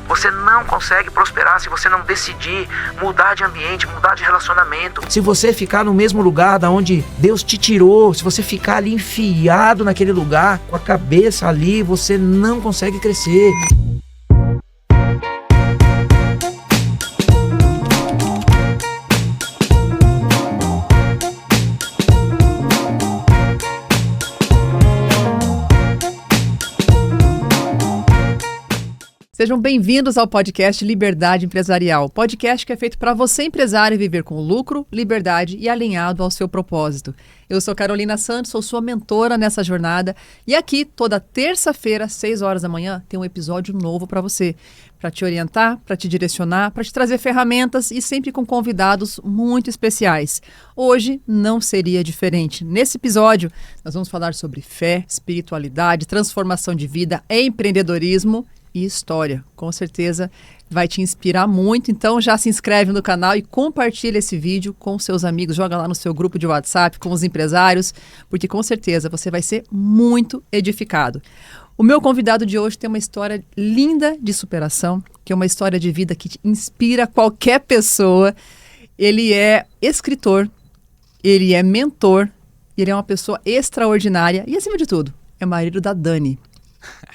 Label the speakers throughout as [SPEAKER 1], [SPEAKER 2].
[SPEAKER 1] Você não consegue prosperar se você não decidir mudar de ambiente, mudar de relacionamento. Se você ficar no mesmo lugar da onde Deus te tirou, se você ficar ali enfiado naquele lugar, com a cabeça ali, você não consegue crescer.
[SPEAKER 2] Sejam bem-vindos ao podcast Liberdade Empresarial, podcast que é feito para você, empresário, viver com lucro, liberdade e alinhado ao seu propósito. Eu sou Carolina Santos, sou sua mentora nessa jornada e aqui, toda terça-feira, às 6 horas da manhã, tem um episódio novo para você, para te orientar, para te direcionar, para te trazer ferramentas e sempre com convidados muito especiais. Hoje não seria diferente. Nesse episódio, nós vamos falar sobre fé, espiritualidade, transformação de vida, empreendedorismo e história. Com certeza vai te inspirar muito, então já se inscreve no canal e compartilha esse vídeo com seus amigos, joga lá no seu grupo de WhatsApp com os empresários, porque com certeza você vai ser muito edificado. O meu convidado de hoje tem uma história linda de superação, que é uma história de vida que inspira qualquer pessoa. Ele é escritor, ele é mentor, ele é uma pessoa extraordinária e, acima de tudo, é marido da Dani.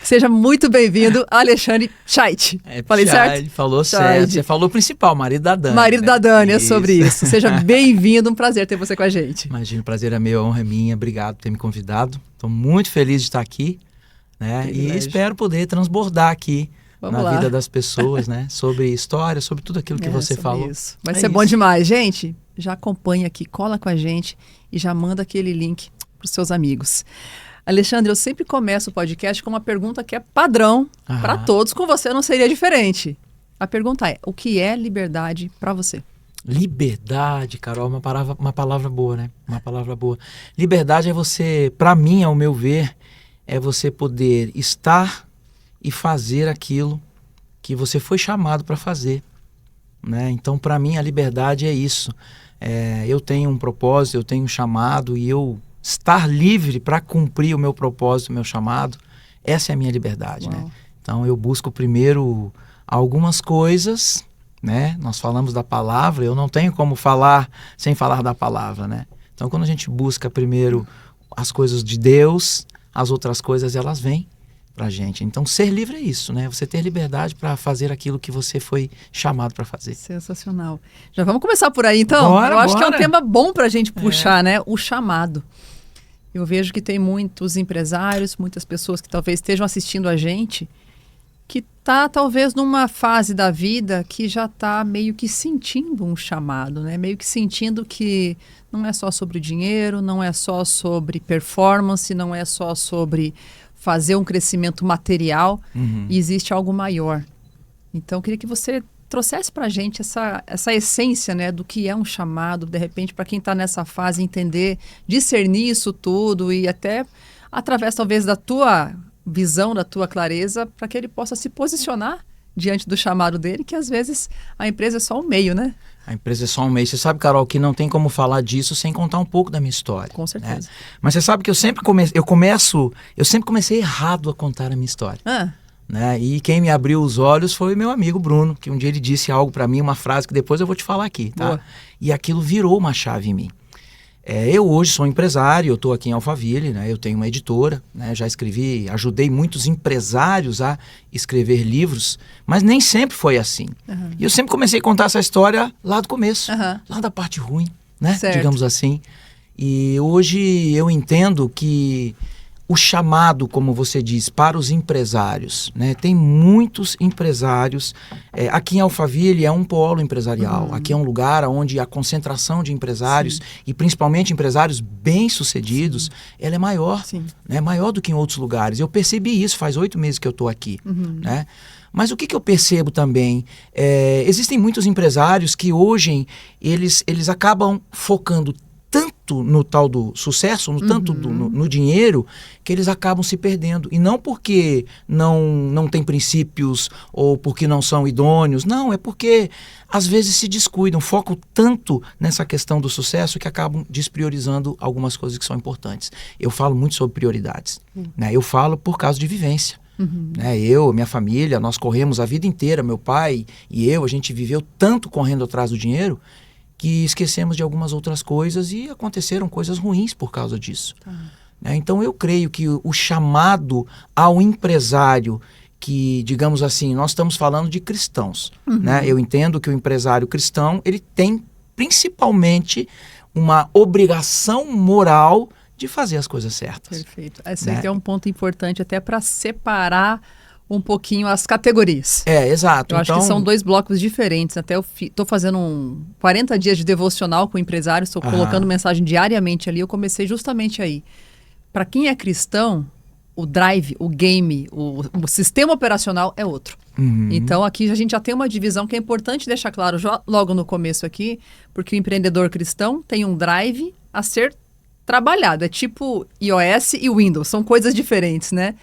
[SPEAKER 2] Seja muito bem-vindo, Alexandre Scheidt. Falei certo?
[SPEAKER 1] Falou certo. Você falou o principal, marido da Dani.
[SPEAKER 2] Marido da Dani, é sobre isso. Seja bem-vindo, um prazer ter você com a gente.
[SPEAKER 1] Imagina, o prazer é meu, a honra é minha. Obrigado por ter me convidado. Estou muito feliz de estar aqui, né? E espero poder transbordar aqui vida das pessoas, né? Sobre história, sobre tudo aquilo que você falou.
[SPEAKER 2] Isso. Vai ser bom demais. Gente, já acompanha aqui, cola com a gente e já manda aquele link para os seus amigos. Alexandre, eu sempre começo o podcast com uma pergunta que é padrão para todos. Com você não seria diferente. A pergunta é, o que é liberdade para você?
[SPEAKER 1] Liberdade, Carol, uma palavra boa, né? Uma palavra boa. Liberdade é você, para mim, ao meu ver, é você poder estar e fazer aquilo que você foi chamado para fazer, né? Então, para mim, a liberdade é isso. Eu tenho um propósito, eu tenho um chamado e eu estar livre para cumprir o meu propósito, o meu chamado, essa é a minha liberdade, né? Então eu busco primeiro algumas coisas, né? Nós falamos da palavra, eu não tenho como falar sem falar da palavra, né? Então quando a gente busca primeiro as coisas de Deus, as outras coisas elas vêm pra gente. Então ser livre é isso, né? Você ter liberdade para fazer aquilo que você foi chamado para fazer.
[SPEAKER 2] Sensacional. Já vamos começar por aí então? Eu acho que é um tema bom pra gente puxar, né? O chamado. Eu vejo que tem muitos empresários, muitas pessoas que talvez estejam assistindo a gente, que está talvez numa fase da vida que já está meio que sentindo um chamado, né? Meio que sentindo que não é só sobre dinheiro, não é só sobre performance, não é só sobre fazer um crescimento material, e existe algo maior. Então, eu queria que você trouxesse para a gente essa essência, né, do que é um chamado, de repente, para quem está nessa fase entender, discernir isso tudo e até através, talvez, da tua visão, da tua clareza, para que ele possa se posicionar diante do chamado dele, que às vezes a empresa é só um meio, né?
[SPEAKER 1] A empresa é só um meio. Você sabe, Carol, que não tem como falar disso sem contar um pouco da minha história.
[SPEAKER 2] Com certeza.
[SPEAKER 1] Né? Mas você sabe que eu sempre comecei errado a contar a minha história. Né? E quem me abriu os olhos foi meu amigo Bruno, que um dia ele disse algo para mim, uma frase que depois eu vou te falar aqui, tá?
[SPEAKER 2] Boa.
[SPEAKER 1] E aquilo virou uma chave em mim. Eu hoje sou empresário, eu estou aqui em Alphaville, né? Eu tenho uma editora, né? Já ajudei muitos empresários a escrever livros, mas nem sempre foi assim. E eu sempre comecei a contar essa história lá do começo, lá da parte ruim, né?
[SPEAKER 2] Certo.
[SPEAKER 1] Digamos assim. E hoje eu entendo que o chamado, como você diz, para os empresários, né? Tem muitos empresários. Aqui em Alphaville é um polo empresarial. Aqui é um lugar onde a concentração de empresários, e principalmente empresários bem-sucedidos, ela é maior, né? Maior do que em outros lugares. Eu percebi isso faz 8 meses que eu estou aqui, né? Mas o que eu percebo também, existem muitos empresários que hoje eles acabam focando tanto no tal do sucesso, no dinheiro, que eles acabam se perdendo. E não porque não tem princípios ou porque não são idôneos, não, é porque às vezes se descuidam, focam tanto nessa questão do sucesso que acabam despriorizando algumas coisas que são importantes. Eu falo muito sobre prioridades, né? Eu falo por causa de vivência. Né? Minha família, nós corremos a vida inteira, meu pai e eu, a gente viveu tanto correndo atrás do dinheiro que esquecemos de algumas outras coisas e aconteceram coisas ruins por causa disso. Né? Então eu creio que o chamado ao empresário, que, digamos assim, nós estamos falando de cristãos. Né? Eu entendo que o empresário cristão, ele tem principalmente uma obrigação moral de fazer as coisas certas.
[SPEAKER 2] Perfeito. Esse aqui é um ponto importante até para separar um pouquinho as categorias.
[SPEAKER 1] Exato.
[SPEAKER 2] Eu acho que são dois blocos diferentes. Até eu estou fazendo 40 dias de devocional com empresários, estou colocando mensagem diariamente ali. Eu comecei justamente aí. Para quem é cristão, o drive, o game, o sistema operacional é outro. Então aqui a gente já tem uma divisão que é importante deixar claro logo no começo aqui, porque o empreendedor cristão tem um drive a ser trabalhado. É tipo iOS e Windows, são coisas diferentes, né?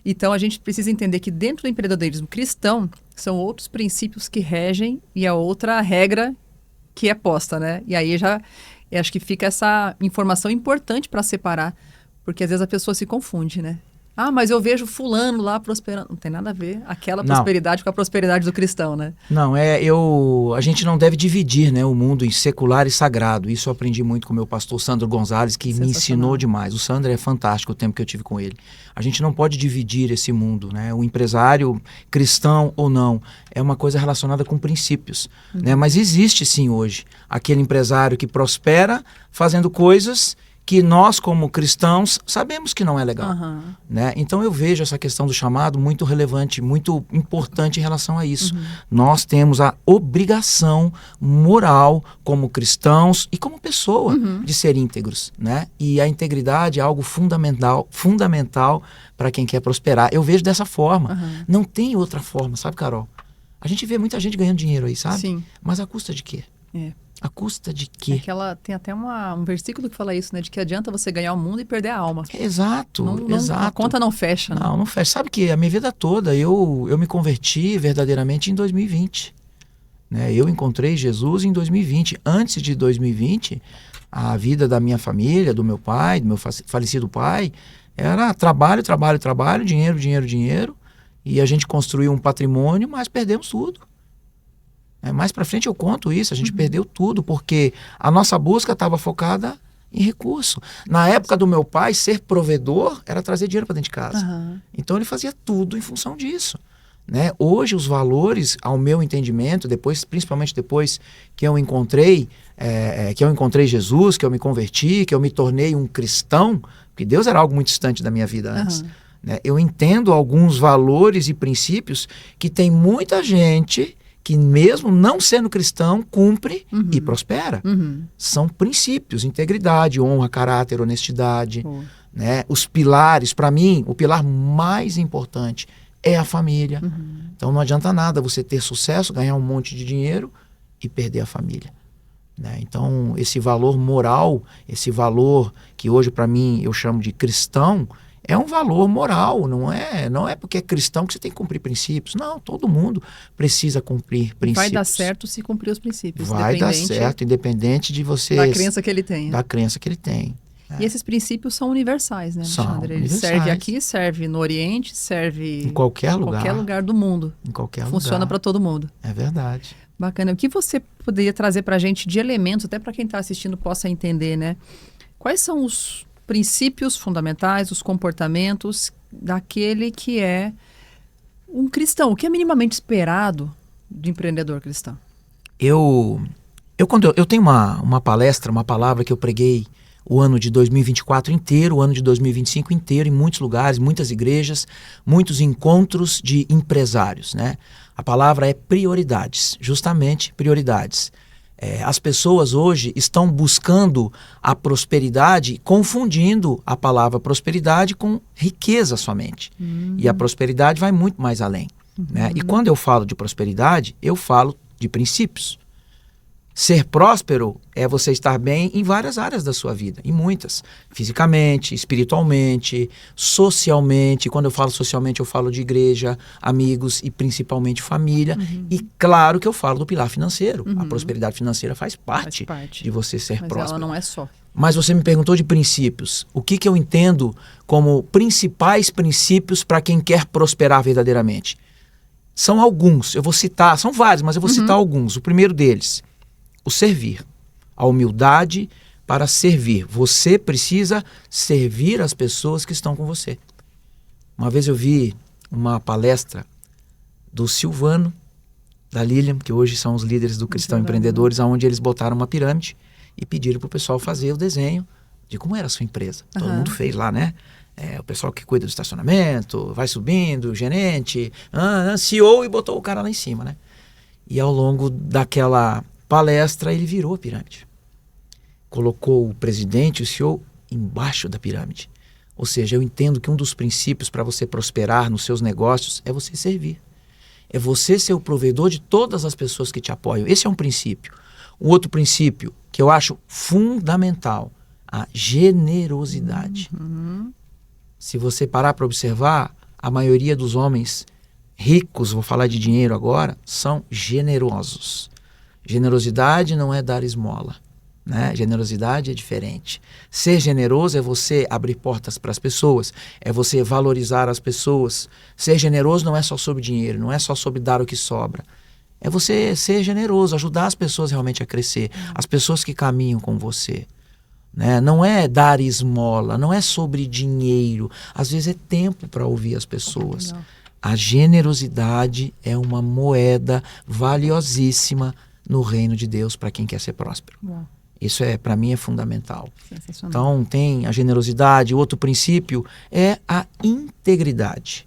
[SPEAKER 2] Então a gente precisa entender que dentro do empreendedorismo cristão são outros princípios que regem e a outra regra que é posta, né? E aí eu acho que fica essa informação importante para separar, porque às vezes a pessoa se confunde, né? Ah, mas eu vejo fulano lá prosperando. Não tem nada a ver aquela prosperidade com a prosperidade do cristão, né?
[SPEAKER 1] Não, a gente não deve dividir, né, o mundo em secular e sagrado. Isso eu aprendi muito com o meu pastor Sandro Gonzalez, que me ensinou demais. O Sandro é fantástico, o tempo que eu tive com ele. A gente não pode dividir esse mundo, né? O empresário, cristão ou não, é uma coisa relacionada com princípios. Né? Mas existe sim hoje aquele empresário que prospera fazendo coisas que nós, como cristãos, sabemos que não é legal. Né? Então eu vejo essa questão do chamado muito relevante, muito importante em relação a isso. Nós temos a obrigação moral, como cristãos e como pessoa, de ser íntegros. Né? E a integridade é algo fundamental para quem quer prosperar. Eu vejo dessa forma. Não tem outra forma, sabe, Carol? A gente vê muita gente ganhando dinheiro aí, sabe?
[SPEAKER 2] Sim.
[SPEAKER 1] Mas a custa de quê? A custa de quê?
[SPEAKER 2] Tem até um versículo que fala isso, né? De que adianta você ganhar o mundo e perder a alma.
[SPEAKER 1] Exato.
[SPEAKER 2] A conta não fecha, né?
[SPEAKER 1] Não fecha. Sabe que a minha vida toda eu me converti verdadeiramente em 2020. Né? Eu encontrei Jesus em 2020. Antes de 2020, a vida da minha família, do meu pai, do meu falecido pai, era trabalho, dinheiro. E a gente construiu um patrimônio, mas perdemos tudo. Mais pra frente eu conto isso, a gente perdeu tudo, porque a nossa busca estava focada em recurso. Na época do meu pai, ser provedor era trazer dinheiro para dentro de casa. Então ele fazia tudo em função disso. Né? Hoje os valores, ao meu entendimento, principalmente depois que eu encontrei Jesus, que eu me converti, que eu me tornei um cristão, porque Deus era algo muito distante da minha vida antes. Né? Eu entendo alguns valores e princípios que tem muita gente que mesmo não sendo cristão, cumpre e prospera. São princípios, integridade, honra, caráter, honestidade. Né? Os pilares, para mim, o pilar mais importante é a família. Então não adianta nada você ter sucesso, ganhar um monte de dinheiro e perder a família. Né? Então esse valor moral, esse valor que hoje para mim eu chamo de cristão, é um valor moral, não é porque é cristão que você tem que cumprir princípios. Não, todo mundo precisa cumprir princípios.
[SPEAKER 2] Vai dar certo se cumprir os princípios.
[SPEAKER 1] Vai dar certo, independente de você...
[SPEAKER 2] Da crença que ele tem.
[SPEAKER 1] Da crença que ele tem.
[SPEAKER 2] E esses princípios são universais, né, Alexandre? Ele serve aqui, serve no Oriente, serve...
[SPEAKER 1] Em qualquer lugar.
[SPEAKER 2] Em qualquer lugar do mundo.
[SPEAKER 1] Em qualquer lugar.
[SPEAKER 2] Funciona para todo mundo.
[SPEAKER 1] É verdade.
[SPEAKER 2] Bacana. O que você poderia trazer para a gente de elementos, até para quem está assistindo possa entender, né? Quais são os princípios fundamentais, os comportamentos daquele que é um cristão, o que é minimamente esperado de empreendedor cristão? Eu tenho uma palestra, uma palavra que eu preguei o ano de 2024 inteiro, o ano de 2025 inteiro, em muitos lugares, muitas igrejas, muitos encontros de empresários, né? A palavra é prioridades, justamente prioridades. As pessoas hoje estão buscando a prosperidade, confundindo a palavra prosperidade com riqueza somente. E a prosperidade vai muito mais além. Né? E quando eu falo de prosperidade, eu falo de princípios. Ser próspero é você estar bem em várias áreas da sua vida, em muitas. Fisicamente, espiritualmente, socialmente. Quando eu falo socialmente, eu falo de igreja, amigos e principalmente família. E claro que eu falo do pilar financeiro. A prosperidade financeira faz parte de você ser próspero. Mas ela não é só.
[SPEAKER 1] Mas você me perguntou de princípios. O que eu entendo como principais princípios para quem quer prosperar verdadeiramente? São alguns, eu vou citar, são vários, mas eu vou citar alguns. O primeiro deles, o servir. A humildade para servir. Você precisa servir as pessoas que estão com você. Uma vez eu vi uma palestra do Silvano, da Lilian, que hoje são os líderes do Cristão Empreendedores, onde eles botaram uma pirâmide e pediram para o pessoal fazer o desenho de como era a sua empresa. Todo mundo fez lá, né? O pessoal que cuida do estacionamento, vai subindo, gerente, CEO, e botou o cara lá em cima, né? E ao longo daquela palestra, ele virou a pirâmide. Colocou o presidente, o CEO, embaixo da pirâmide. Ou seja, eu entendo que um dos princípios para você prosperar nos seus negócios é você servir. É você ser o provedor de todas as pessoas que te apoiam. Esse é um princípio. Um outro princípio que eu acho fundamental, a generosidade. Se você parar para observar, a maioria dos homens ricos, vou falar de dinheiro agora, são generosos. Generosidade não é dar esmola, né? Generosidade é diferente. Ser generoso é você abrir portas para as pessoas, é você valorizar as pessoas. Ser generoso não é só sobre dinheiro, não é só sobre dar o que sobra. É você ser generoso, ajudar as pessoas realmente a crescer, as pessoas que caminham com você. Né? Não é dar esmola, não é sobre dinheiro. Às vezes é tempo para ouvir as pessoas. A generosidade é uma moeda valiosíssima no reino de Deus para quem quer ser próspero. Isso para mim é fundamental. Então tem a generosidade. Outro princípio é a integridade.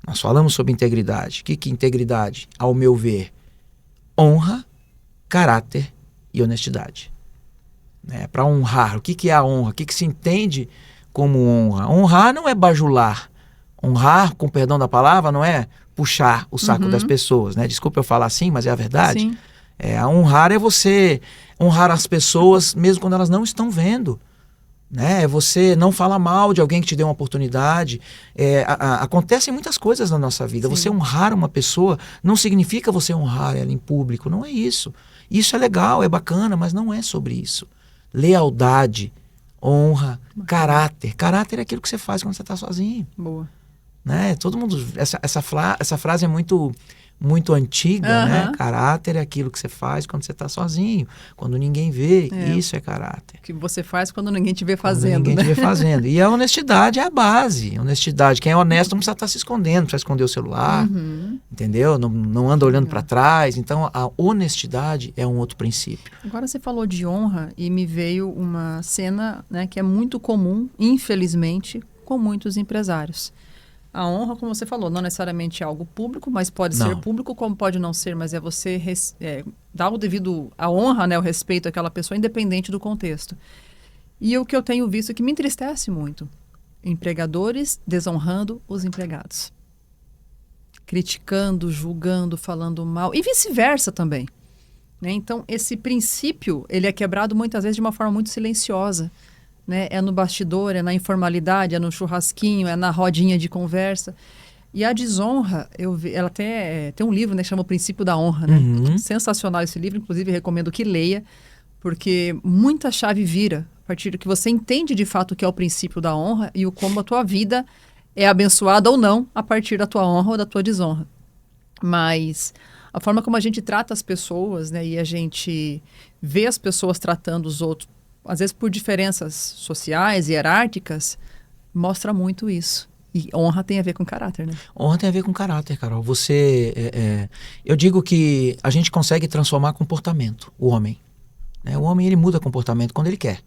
[SPEAKER 1] Nós falamos sobre integridade. O que é integridade? Ao meu ver, honra, caráter e honestidade. Para honrar, o que é a honra? O que se entende como honra? Honrar não é bajular. Honrar, com perdão da palavra, não é puxar o saco das pessoas. Né? Desculpa eu falar assim, mas é a verdade.
[SPEAKER 2] Sim.
[SPEAKER 1] A honrar é você honrar as pessoas mesmo quando elas não estão vendo. Né? É você não falar mal de alguém que te deu uma oportunidade. Acontecem muitas coisas na nossa vida. Sim. Você honrar uma pessoa não significa você honrar ela em público. Não é isso. Isso é legal, é bacana, mas não é sobre isso. Lealdade, honra, caráter. Caráter é aquilo que você faz quando você está sozinho.
[SPEAKER 2] Boa.
[SPEAKER 1] Né? Todo mundo... Essa frase é muito antiga, né? Caráter é aquilo que você faz quando você está sozinho, quando ninguém vê. Isso é caráter.
[SPEAKER 2] O que você faz quando ninguém te vê fazendo.
[SPEAKER 1] Quando ninguém te vê fazendo. E a honestidade é a base. Honestidade. Quem é honesto não precisa estar se escondendo, não precisa esconder o celular, entendeu? Não anda olhando para trás. Então, a honestidade é um outro princípio.
[SPEAKER 2] Agora você falou de honra e me veio uma cena, né, que é muito comum, infelizmente, com muitos empresários. A honra, como você falou, não necessariamente é algo público, mas pode ser público, como pode não ser, mas é você dar o devido, a honra, né, o respeito àquela pessoa, independente do contexto. E o que eu tenho visto que me entristece muito, empregadores desonrando os empregados. Criticando, julgando, falando mal, e vice-versa também. Né? Então, esse princípio, ele é quebrado muitas vezes de uma forma muito silenciosa. Né? É no bastidor, é na informalidade, é no churrasquinho, é na rodinha de conversa. E a desonra, ela até tem um livro, né, que chama O Princípio da Honra. Né? Sensacional esse livro, inclusive recomendo que leia, porque muita chave vira a partir do que você entende de fato o que é o princípio da honra e como a tua vida é abençoada ou não a partir da tua honra ou da tua desonra. Mas a forma como a gente trata as pessoas, né, e a gente vê as pessoas tratando os outros, às vezes por diferenças sociais e hierárquicas, mostra muito isso. E honra tem a ver com caráter, né?
[SPEAKER 1] Honra tem a ver com caráter, Carol. Eu digo que a gente consegue transformar comportamento, o homem. Né? O homem, ele muda comportamento quando ele quer.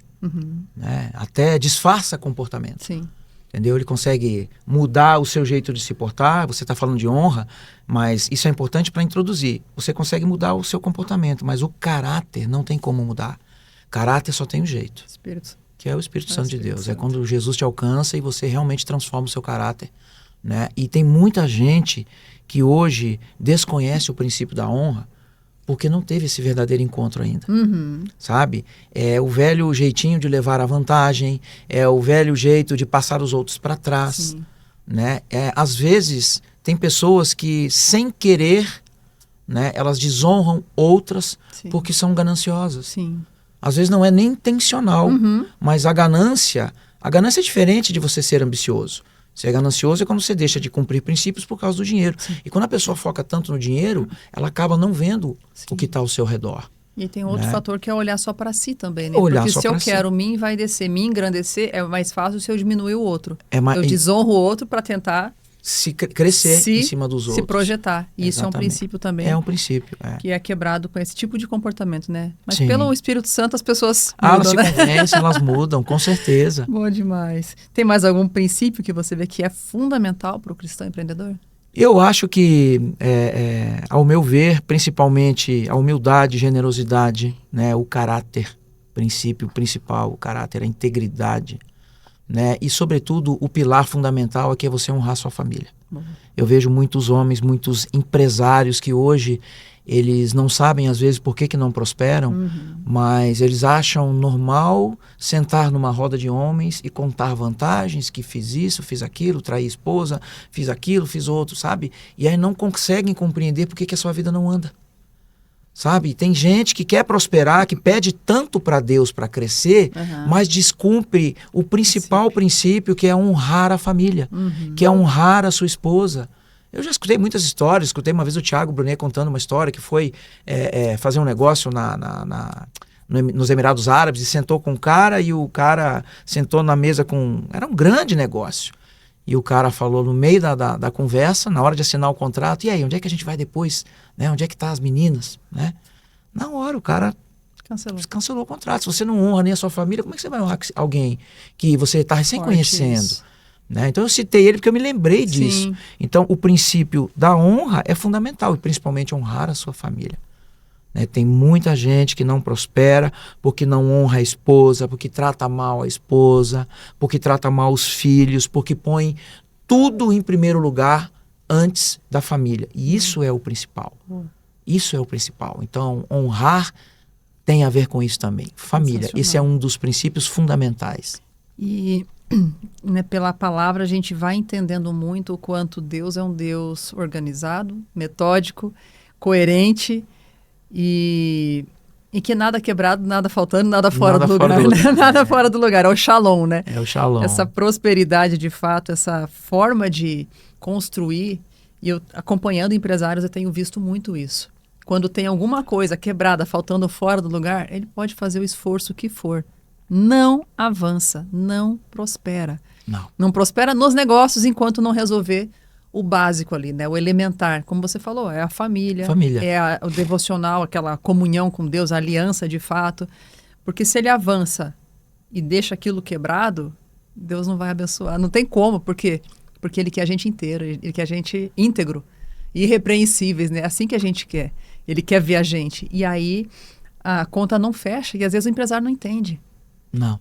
[SPEAKER 1] Né? Até disfarça comportamento.
[SPEAKER 2] Sim.
[SPEAKER 1] Entendeu? Ele consegue mudar o seu jeito de se portar. Você está falando de honra, mas isso é importante para introduzir. Você consegue mudar o seu comportamento, mas o caráter não tem como mudar. Caráter só tem um jeito.
[SPEAKER 2] Espírito.
[SPEAKER 1] Que é o Espírito Santo de Deus. É quando Jesus te alcança e você realmente transforma o seu caráter. Né? E tem muita gente que hoje desconhece o princípio da honra porque não teve esse verdadeiro encontro ainda. Sabe? É o velho jeitinho de levar a vantagem, é o velho jeito de passar os outros para trás. Né? Às vezes, tem pessoas que, sem querer, né, elas desonram outras porque são gananciosas.
[SPEAKER 2] Sim.
[SPEAKER 1] Às vezes não é nem intencional, mas a ganância é diferente de você ser ambicioso. Ser ganancioso é quando você deixa de cumprir princípios por causa do dinheiro. Sim. E quando a pessoa foca tanto no dinheiro, ela acaba não vendo o que está ao seu redor.
[SPEAKER 2] E tem outro fator que é olhar só para si também, né?
[SPEAKER 1] Olhar
[SPEAKER 2] porque
[SPEAKER 1] só
[SPEAKER 2] se eu
[SPEAKER 1] si.
[SPEAKER 2] quero me envaidecer, me engrandecer, é mais fácil se eu diminuir o outro. Eu
[SPEAKER 1] e
[SPEAKER 2] desonro o outro para tentar
[SPEAKER 1] crescer em cima dos outros.
[SPEAKER 2] Se projetar. E isso é um princípio também.
[SPEAKER 1] É um princípio.
[SPEAKER 2] Que é quebrado com esse tipo de comportamento, né? Mas
[SPEAKER 1] Sim.
[SPEAKER 2] pelo Espírito Santo as pessoas
[SPEAKER 1] mudam,
[SPEAKER 2] elas
[SPEAKER 1] se convencem, elas mudam, com certeza.
[SPEAKER 2] Bom demais. Tem mais algum princípio que você vê que é fundamental para o cristão empreendedor?
[SPEAKER 1] Eu acho que, ao meu ver, principalmente a humildade, generosidade, né, o caráter, princípio principal, o caráter, a integridade, né, e, sobretudo, o pilar fundamental é que é você honrar sua família. Eu vejo muitos homens, muitos empresários que hoje eles não sabem, às vezes, por que não prosperam, mas eles acham normal sentar numa roda de homens e contar vantagens, que fiz isso, fiz aquilo, traí esposa, fiz aquilo, fiz outro, sabe? E aí não conseguem compreender por que a sua vida não anda. Sabe? Tem gente que quer prosperar, que pede tanto para Deus para crescer, mas descumpre o principal princípio, que é honrar a família, que é honrar a sua esposa. Eu já escutei muitas histórias, escutei uma vez o Thiago Brunet contando uma história que foi fazer um negócio nos Emirados Árabes e sentou com um cara e o cara sentou na mesa com... Era um grande negócio. E o cara falou no meio da conversa, na hora de assinar o contrato, e aí, onde é que a gente vai depois? Né? Onde é que tá as meninas? Né? Na hora o cara cancelou o contrato. Se você não honra nem a sua família, como é que você vai honrar alguém que você está recém conhecendo? Né? Então eu citei ele porque eu me lembrei disso.
[SPEAKER 2] Sim.
[SPEAKER 1] Então o princípio da honra é fundamental, e principalmente honrar a sua família. Né? Tem muita gente que não prospera porque não honra a esposa, porque trata mal a esposa, porque trata mal os filhos, porque põe tudo em primeiro lugar antes da família. E isso é o principal. Isso é o principal. Então honrar tem a ver com isso também. Família, esse é um dos princípios fundamentais.
[SPEAKER 2] E né, pela palavra a gente vai entendendo muito o quanto Deus é um Deus organizado, metódico, coerente e que nada quebrado, nada faltando, nada fora do lugar. Né? Nada fora do lugar. É o shalom, né?
[SPEAKER 1] É o shalom.
[SPEAKER 2] Essa prosperidade, de fato, essa forma de construir. E eu, acompanhando empresários, eu tenho visto muito isso. Quando tem alguma coisa quebrada, faltando fora do lugar, ele pode fazer o esforço que for. Não avança, não prospera. Não prospera nos negócios enquanto não resolver o básico ali, né? O elementar. Como você falou, é a família. É o devocional, aquela comunhão com Deus, a aliança de fato. Porque se ele avança e deixa aquilo quebrado, Deus não vai abençoar. Não tem como, porque ele quer a gente inteiro, ele quer a gente íntegro, irrepreensíveis, né? Assim que a gente quer. Ele quer ver a gente. E aí a conta não fecha e às vezes o empresário não entende.
[SPEAKER 1] Não.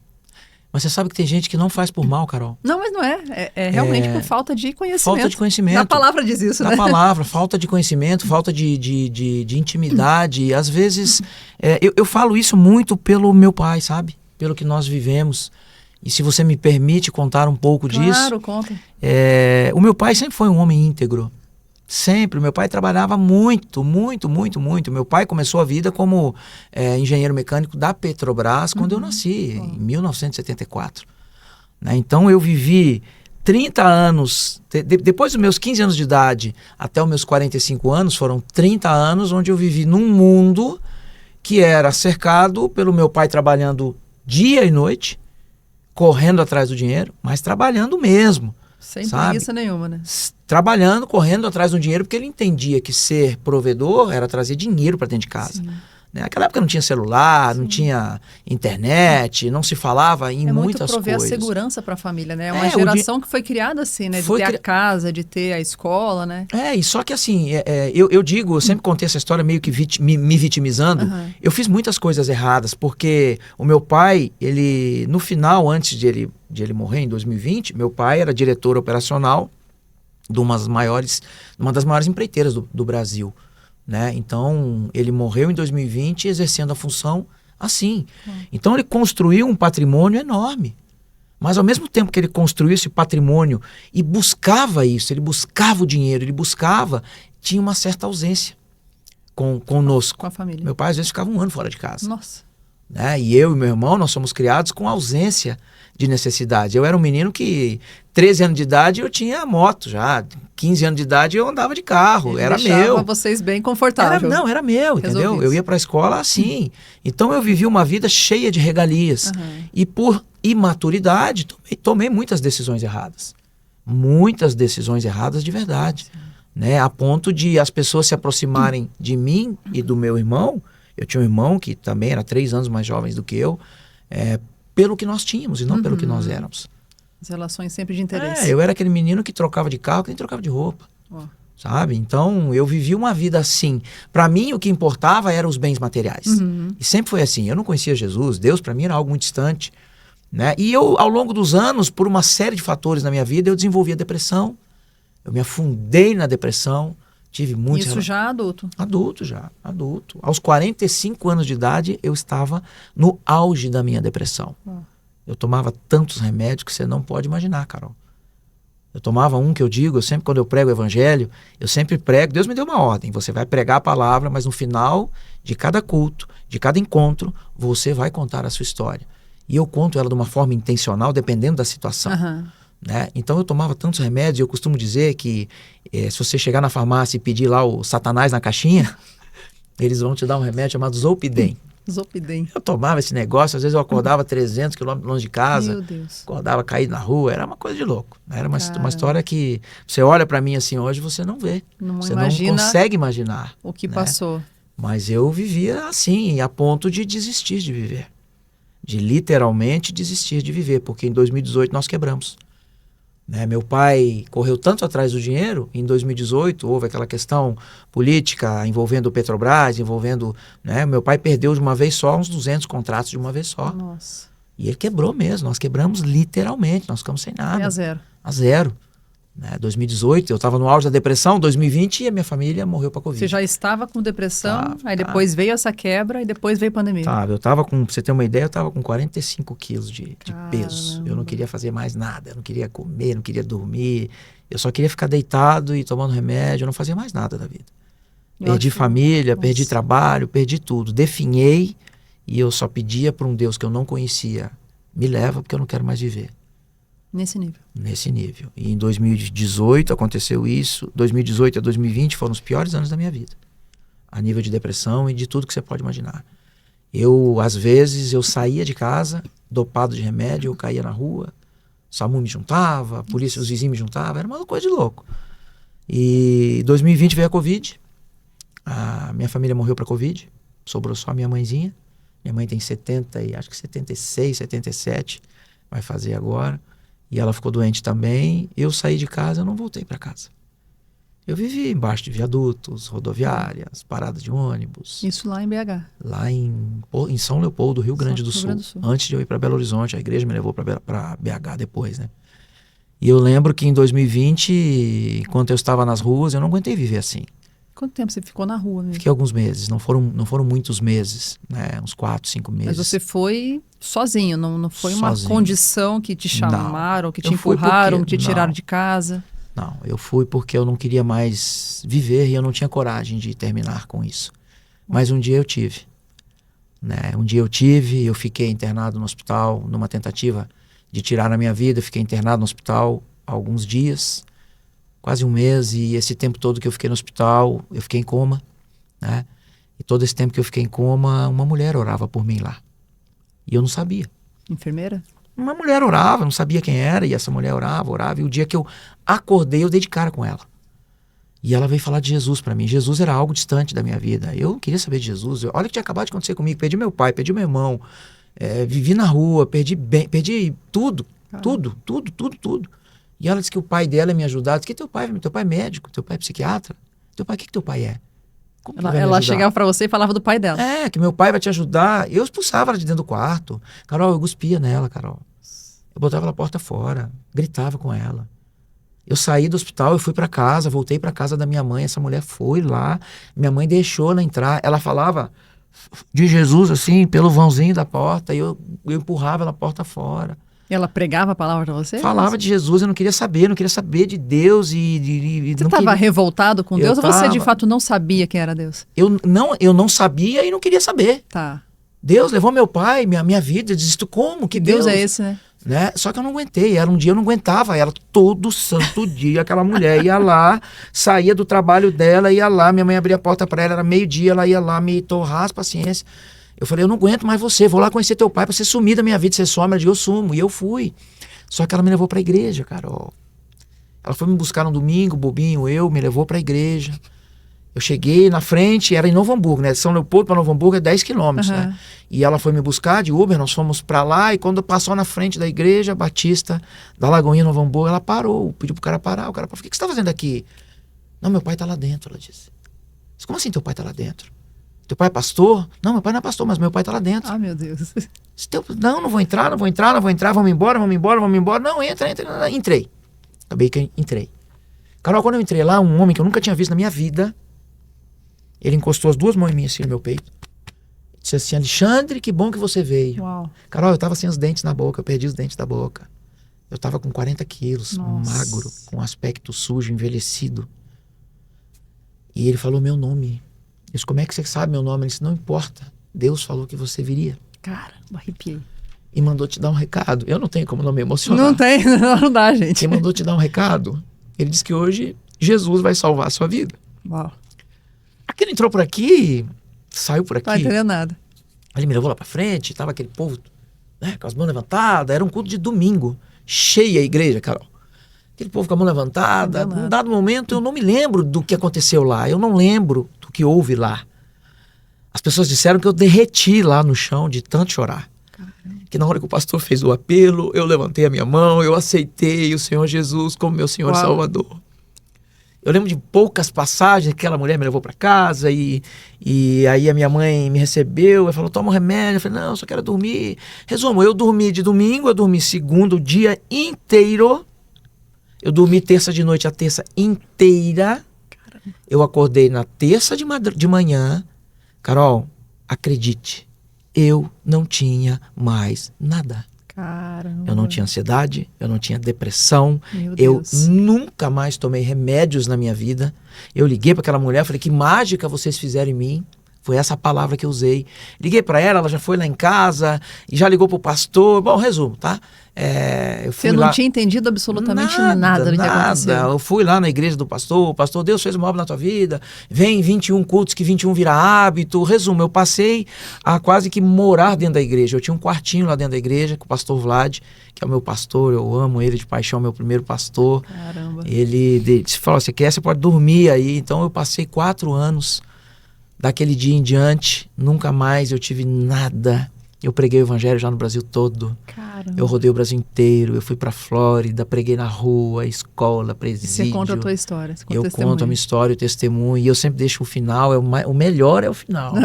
[SPEAKER 1] Mas você sabe que tem gente que não faz por mal, Carol.
[SPEAKER 2] Não, mas não é. É realmente por falta de conhecimento.
[SPEAKER 1] Falta de conhecimento.
[SPEAKER 2] A palavra diz isso, né?
[SPEAKER 1] A palavra, falta de conhecimento, falta de intimidade. Às vezes, eu falo isso muito pelo meu pai, sabe? Pelo que nós vivemos. E se você me permite contar um pouco disso...
[SPEAKER 2] Claro, conta.
[SPEAKER 1] O meu pai sempre foi um homem íntegro. Sempre. O meu pai trabalhava muito, muito, muito, muito. Meu pai começou a vida como engenheiro mecânico da Petrobras quando eu nasci, em 1974. Né? Então eu vivi 30 anos, depois dos meus 15 anos de idade até os meus 45 anos, foram 30 anos onde eu vivi num mundo que era cercado pelo meu pai trabalhando dia e noite, correndo atrás do dinheiro, mas trabalhando mesmo.
[SPEAKER 2] Sem preguiça nenhuma, né?
[SPEAKER 1] Trabalhando, correndo atrás do dinheiro, porque ele entendia que ser provedor era trazer dinheiro para dentro de casa. Né? Naquela época não tinha celular, não tinha internet, não se falava em muitas coisas. É muito prover a
[SPEAKER 2] segurança para a família, né? É uma geração que foi criada assim, né? De ter a casa, de ter a escola, né?
[SPEAKER 1] E só que assim, eu digo, eu sempre contei essa história meio que me vitimizando. Eu fiz muitas coisas erradas, porque o meu pai, ele, no final, antes de ele morrer, em 2020, meu pai era diretor operacional de uma das maiores empreiteiras do Brasil. Né? Então, ele morreu em 2020 exercendo a função assim. Então, ele construiu um patrimônio enorme. Mas, ao mesmo tempo que ele construiu esse patrimônio e buscava isso, ele buscava o dinheiro, tinha uma certa ausência conosco.
[SPEAKER 2] Com a família.
[SPEAKER 1] Meu pai, às vezes, ficava um ano fora de casa.
[SPEAKER 2] Nossa.
[SPEAKER 1] né? E eu e meu irmão, nós somos criados com ausência de necessidade. Eu era um menino que, 13 anos de idade, eu tinha moto já. 15 anos de idade, eu andava de carro.
[SPEAKER 2] Ele
[SPEAKER 1] era
[SPEAKER 2] deixava
[SPEAKER 1] meu.
[SPEAKER 2] vocês bem confortáveis.
[SPEAKER 1] Era meu, entendeu?
[SPEAKER 2] Resolvidos.
[SPEAKER 1] Eu ia para a escola assim. Então, eu vivi uma vida cheia de regalias. E por imaturidade, tomei muitas decisões erradas. Muitas decisões erradas de verdade. Né? A ponto de as pessoas se aproximarem de mim e do meu irmão. Eu tinha um irmão que também era 3 anos mais jovem do que eu. Pelo que nós tínhamos e não pelo que nós éramos.
[SPEAKER 2] As relações sempre de interesse.
[SPEAKER 1] Eu era aquele menino que trocava de carro, que nem trocava de roupa. Sabe? Então, eu vivi uma vida assim. Para mim, o que importava eram os bens materiais. E sempre foi assim. Eu não conhecia Jesus. Deus, para mim, era algo muito distante. Né? E eu, ao longo dos anos, por uma série de fatores na minha vida, eu desenvolvi a depressão. Eu me afundei na depressão. Tive muitos...
[SPEAKER 2] Isso já adulto?
[SPEAKER 1] Adulto. Aos 45 anos de idade, eu estava no auge da minha depressão. Eu tomava tantos remédios que você não pode imaginar, Carol. Eu tomava um que eu digo, eu sempre, quando eu prego o evangelho, eu sempre prego, Deus me deu uma ordem, você vai pregar a palavra, mas no final de cada culto, de cada encontro, você vai contar a sua história. E eu conto ela de uma forma intencional, dependendo da situação. Né? Então eu tomava tantos remédios, eu costumo dizer que se você chegar na farmácia e pedir lá o Satanás na caixinha, eles vão te dar um remédio chamado Zolpidem.
[SPEAKER 2] Zolpidem.
[SPEAKER 1] Eu tomava esse negócio, às vezes eu acordava 300 quilômetros longe de casa.
[SPEAKER 2] Meu Deus.
[SPEAKER 1] Acordava caído na rua, era uma coisa de louco. Era uma história que você olha pra mim assim hoje, você não vê. Você não consegue imaginar.
[SPEAKER 2] O que
[SPEAKER 1] né?
[SPEAKER 2] passou.
[SPEAKER 1] Mas eu vivia assim, a ponto de desistir de viver. De literalmente desistir de viver, porque em 2018 nós quebramos. Né? Meu pai correu tanto atrás do dinheiro, em 2018 houve aquela questão política envolvendo o Petrobras, envolvendo... Né? Meu pai perdeu de uma vez só uns 200 contratos de uma vez só.
[SPEAKER 2] Nossa.
[SPEAKER 1] E ele quebrou mesmo, nós quebramos literalmente, nós ficamos sem nada.
[SPEAKER 2] A zero.
[SPEAKER 1] A zero. Né? 2018, eu estava no auge da depressão, 2020 a minha família morreu para Covid.
[SPEAKER 2] Você já estava com depressão, aí depois veio essa quebra e depois veio a pandemia.
[SPEAKER 1] Eu estava com, pra você ter uma ideia, eu estava com 45 quilos de peso. Eu não queria fazer mais nada, eu não queria comer, não queria dormir. Eu só queria ficar deitado e tomando remédio, eu não fazia mais nada da vida. Perdi família, perdi trabalho, perdi tudo. Definhei e eu só pedia para um Deus que eu não conhecia, me leva porque eu não quero mais viver.
[SPEAKER 2] Nesse nível.
[SPEAKER 1] Nesse nível. E em 2018 aconteceu isso. 2018 a 2020 foram os piores anos da minha vida. A nível de depressão e de tudo que você pode imaginar. Às vezes, eu saía de casa, dopado de remédio, eu caía na rua, o SAMU me juntava, a polícia, os vizinhos me juntavam, era uma coisa de louco. E 2020 veio a Covid. A minha família morreu para Covid. Sobrou só a minha mãezinha. Minha mãe tem 70 e acho que 76, 77. Vai fazer agora. E ela ficou doente também. Eu saí de casa, eu não voltei para casa. Eu vivi embaixo de viadutos, rodoviárias, paradas de ônibus.
[SPEAKER 2] Isso lá em BH?
[SPEAKER 1] Lá em São Leopoldo, Rio Grande do Sul. Antes de eu ir para Belo Horizonte, a igreja me levou para BH depois, né? E eu lembro que em 2020, enquanto eu estava nas ruas, eu não aguentei viver assim.
[SPEAKER 2] Quanto tempo você ficou na rua mesmo?
[SPEAKER 1] Fiquei alguns meses, não foram muitos meses, né? Uns 4, 5 meses.
[SPEAKER 2] Mas você foi sozinho, não foi uma condição que te chamaram, que te empurraram, que te tiraram de casa?
[SPEAKER 1] Não, eu fui porque eu não queria mais viver e eu não tinha coragem de terminar com isso. Mas um dia eu tive. Né? Eu fiquei internado no hospital, numa tentativa de tirar a minha vida, eu fiquei internado no hospital há alguns dias, quase um mês, e esse tempo todo que eu fiquei no hospital, eu fiquei em coma, né? E todo esse tempo que eu fiquei em coma, uma mulher orava por mim lá. E eu não sabia.
[SPEAKER 2] Enfermeira?
[SPEAKER 1] Uma mulher orava, não sabia quem era, e essa mulher orava, e o dia que eu acordei, eu dei de cara com ela. E ela veio falar de Jesus para mim. Jesus era algo distante da minha vida. Eu não queria saber de Jesus. Olha o que tinha acabado de acontecer comigo. Perdi meu pai, perdi meu irmão, vivi na rua, perdi tudo, tudo. E ela disse que o pai dela ia me ajudar. Disse que teu pai é médico, teu pai é psiquiatra. Teu pai, o que teu pai é?
[SPEAKER 2] Ela chegava pra você e falava do pai dela.
[SPEAKER 1] Que meu pai vai te ajudar. Eu expulsava ela de dentro do quarto. Carol, eu cuspia nela, Carol. Eu botava ela porta fora, gritava com ela. Eu saí do hospital, eu fui pra casa, voltei pra casa da minha mãe. Essa mulher foi lá, minha mãe deixou ela entrar. Ela falava de Jesus assim, pelo vãozinho da porta, e eu empurrava ela porta fora.
[SPEAKER 2] Ela pregava a palavra pra você?
[SPEAKER 1] Falava de Jesus, eu não queria saber de Deus. Você
[SPEAKER 2] estava revoltado com Deus ou você de fato não sabia quem era Deus?
[SPEAKER 1] Eu não sabia e não queria saber.
[SPEAKER 2] Tá.
[SPEAKER 1] Deus levou meu pai, minha vida, eu desisto como? Que
[SPEAKER 2] Deus é esse, né?
[SPEAKER 1] Só que eu não aguentei, era um dia eu não aguentava, era todo santo dia, aquela mulher ia lá, saía do trabalho dela, ia lá, minha mãe abria a porta para ela, era meio-dia, ela ia lá me torrar as paciências. Eu falei, eu não aguento mais você, vou lá conhecer teu pai pra você sumir da minha vida, você some. Ela disse, eu sumo, e eu fui. Só que ela me levou pra igreja, Carol. Ela foi me buscar no domingo, bobinho, me levou pra igreja. Eu cheguei na frente, era em Novo Hamburgo, né? De São Leopoldo para Novo Hamburgo é 10 quilômetros, né? E ela foi me buscar de Uber, nós fomos para lá, e quando passou na frente da igreja Batista da Lagoinha, Novo Hamburgo, ela parou, pediu pro cara parar. O cara falou, o que você tá fazendo aqui? Não, meu pai tá lá dentro, ela disse. Como assim teu pai tá lá dentro? Teu pai é pastor? Não, meu pai não é pastor, mas meu pai tá lá dentro.
[SPEAKER 2] Ah, meu Deus.
[SPEAKER 1] Não vou entrar, vamos embora. Não, entra. Entrei. Acabei que entrei. Carol, quando eu entrei lá, um homem que eu nunca tinha visto na minha vida, ele encostou as duas mãos em mim, assim, no meu peito. Disse assim, Alexandre, que bom que você veio.
[SPEAKER 2] Uau.
[SPEAKER 1] Carol, eu tava sem os dentes na boca, eu perdi os dentes da boca. Eu tava com 40 quilos,
[SPEAKER 2] Nossa.
[SPEAKER 1] magro, com aspecto sujo, envelhecido. E ele falou meu nome. Eu disse, como é que você sabe meu nome? Ele disse, não importa, Deus falou que você viria.
[SPEAKER 2] Cara, arrepiei.
[SPEAKER 1] E mandou te dar um recado. Eu não tenho como não me emocionar.
[SPEAKER 2] Não tem, não dá, gente.
[SPEAKER 1] E mandou te dar um recado. Ele disse que hoje Jesus vai salvar a sua vida.
[SPEAKER 2] Uau.
[SPEAKER 1] Aquele entrou por aqui, saiu por aqui.
[SPEAKER 2] Não tá entendendo nada.
[SPEAKER 1] Ele me levou lá pra frente, tava aquele povo, né, com as mãos levantadas. Era um culto de domingo, cheia a igreja, Carol. Aquele povo com a mão levantada. Num dado momento, eu não me lembro do que aconteceu lá. Eu não lembro do que houve lá. As pessoas disseram que eu derreti lá no chão de tanto chorar. Caramba. Que na hora que o pastor fez o apelo, eu levantei a minha mão, eu aceitei o Senhor Jesus como meu Senhor e Salvador. Eu lembro de poucas passagens, aquela mulher me levou para casa e aí a minha mãe me recebeu e falou, toma um remédio. Eu falei, não, eu só quero dormir. Resumo, eu dormi de domingo, eu dormi segunda o dia inteiro. Eu dormi terça de noite a terça inteira. Caramba. Eu acordei na terça de manhã. Carol, acredite, eu não tinha mais nada.
[SPEAKER 2] Caramba.
[SPEAKER 1] Eu não tinha ansiedade, eu não tinha depressão,
[SPEAKER 2] Meu
[SPEAKER 1] eu
[SPEAKER 2] Deus.
[SPEAKER 1] nunca mais tomei remédios na minha vida. Eu liguei para aquela mulher, falei, que mágica vocês fizeram em mim. Foi essa palavra que eu usei. Liguei para ela já foi lá em casa e já ligou pro pastor. Bom, resumo, tá? Eu fui
[SPEAKER 2] Você não
[SPEAKER 1] lá...
[SPEAKER 2] tinha entendido absolutamente nada do que aconteceu.
[SPEAKER 1] Eu fui lá na igreja do pastor, o pastor, Deus fez uma obra na tua vida, vem 21 cultos que 21 vira hábito. Resumo, eu passei a quase que morar dentro da igreja. Eu tinha um quartinho lá dentro da igreja com o pastor Vlad, que é o meu pastor, eu amo ele de paixão, meu primeiro pastor.
[SPEAKER 2] Caramba.
[SPEAKER 1] Ele falou, você quer, você pode dormir aí. Então eu passei 4 anos, daquele dia em diante, nunca mais eu tive nada. Eu preguei o evangelho já no Brasil todo.
[SPEAKER 2] Caramba.
[SPEAKER 1] Eu rodei o Brasil inteiro, eu fui pra Flórida, preguei na rua, escola, presídio.
[SPEAKER 2] Você conta a tua história.
[SPEAKER 1] Eu conto a minha história, o testemunho, e eu sempre deixo o final, o melhor é o final.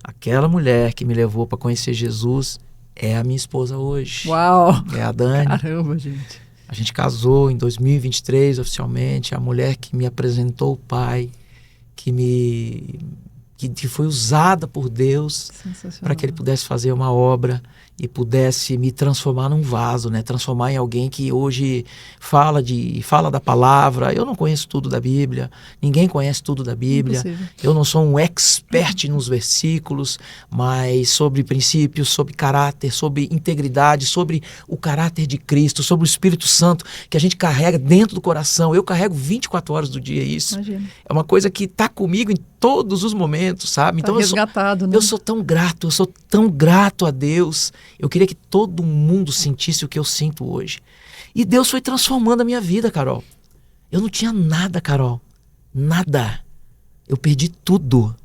[SPEAKER 1] Aquela mulher que me levou para conhecer Jesus é a minha esposa hoje.
[SPEAKER 2] Uau!
[SPEAKER 1] É a Dani.
[SPEAKER 2] Caramba, gente.
[SPEAKER 1] A gente casou em 2023 oficialmente, a mulher que me apresentou o pai, que foi usada por Deus para que ele pudesse fazer uma obra e pudesse me transformar num vaso, né? Transformar em alguém que hoje fala da palavra. Eu não conheço tudo da Bíblia, ninguém conhece tudo da Bíblia.
[SPEAKER 2] Impossível.
[SPEAKER 1] Eu não sou um expert nos versículos, mas sobre princípios, sobre caráter, sobre integridade, sobre o caráter de Cristo, sobre o Espírito Santo que a gente carrega dentro do coração. Eu carrego 24 horas do dia isso.
[SPEAKER 2] Imagina.
[SPEAKER 1] É uma coisa que está comigo em todos os momentos, sabe? Então
[SPEAKER 2] resgatado, né?
[SPEAKER 1] Eu sou tão grato a Deus. Eu queria que todo mundo sentisse o que eu sinto hoje. E Deus foi transformando a minha vida, Carol. Eu não tinha nada, Carol. Nada. Eu perdi tudo.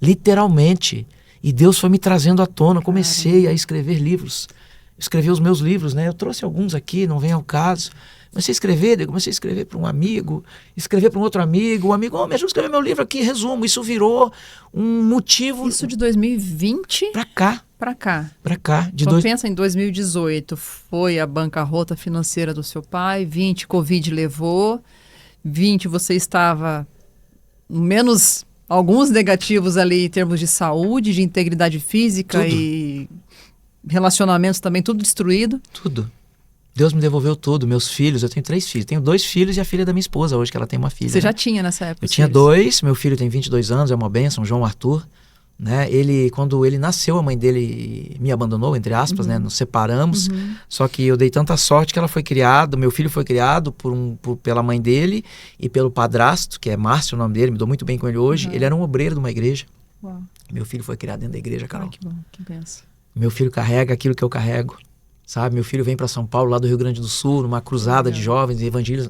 [SPEAKER 1] Literalmente. E Deus foi me trazendo à tona. Eu comecei a escrever livros. Escrevi os meus livros, né? Eu trouxe alguns aqui, não vem ao caso. Comecei a escrever para um amigo, escrever para um outro amigo. O amigo, me ajuda a escrever meu livro aqui, resumo. Isso virou um motivo...
[SPEAKER 2] Isso de 2020?
[SPEAKER 1] Para cá.
[SPEAKER 2] Para cá.
[SPEAKER 1] Para cá.
[SPEAKER 2] Então pensa em 2018, foi a bancarrota financeira do seu pai, 20 Covid levou, 20 você estava menos alguns negativos ali em termos de saúde, de integridade física
[SPEAKER 1] tudo.
[SPEAKER 2] E relacionamentos também, tudo destruído.
[SPEAKER 1] Tudo. Deus me devolveu tudo, meus filhos, eu tenho 3 filhos. Tenho 2 filhos e a filha da minha esposa hoje, que ela tem uma filha.
[SPEAKER 2] Você já tinha nessa época?
[SPEAKER 1] Eu tinha 2, meu filho tem 22 anos, é uma bênção, João Arthur. né? Quando ele nasceu, a mãe dele me abandonou, entre aspas, né? Nos separamos. Só que eu dei tanta sorte que ela foi criada, meu filho foi criado pela mãe dele e pelo padrasto, que é Márcio o nome dele, me dou muito bem com ele hoje. Ele era um obreiro de uma igreja.
[SPEAKER 2] Uau.
[SPEAKER 1] Meu filho foi criado dentro da igreja, Carol.
[SPEAKER 2] Ai, que bom, que benção.
[SPEAKER 1] Meu filho carrega aquilo que eu carrego, sabe? Meu filho vem para São Paulo, lá do Rio Grande do Sul, numa cruzada de jovens,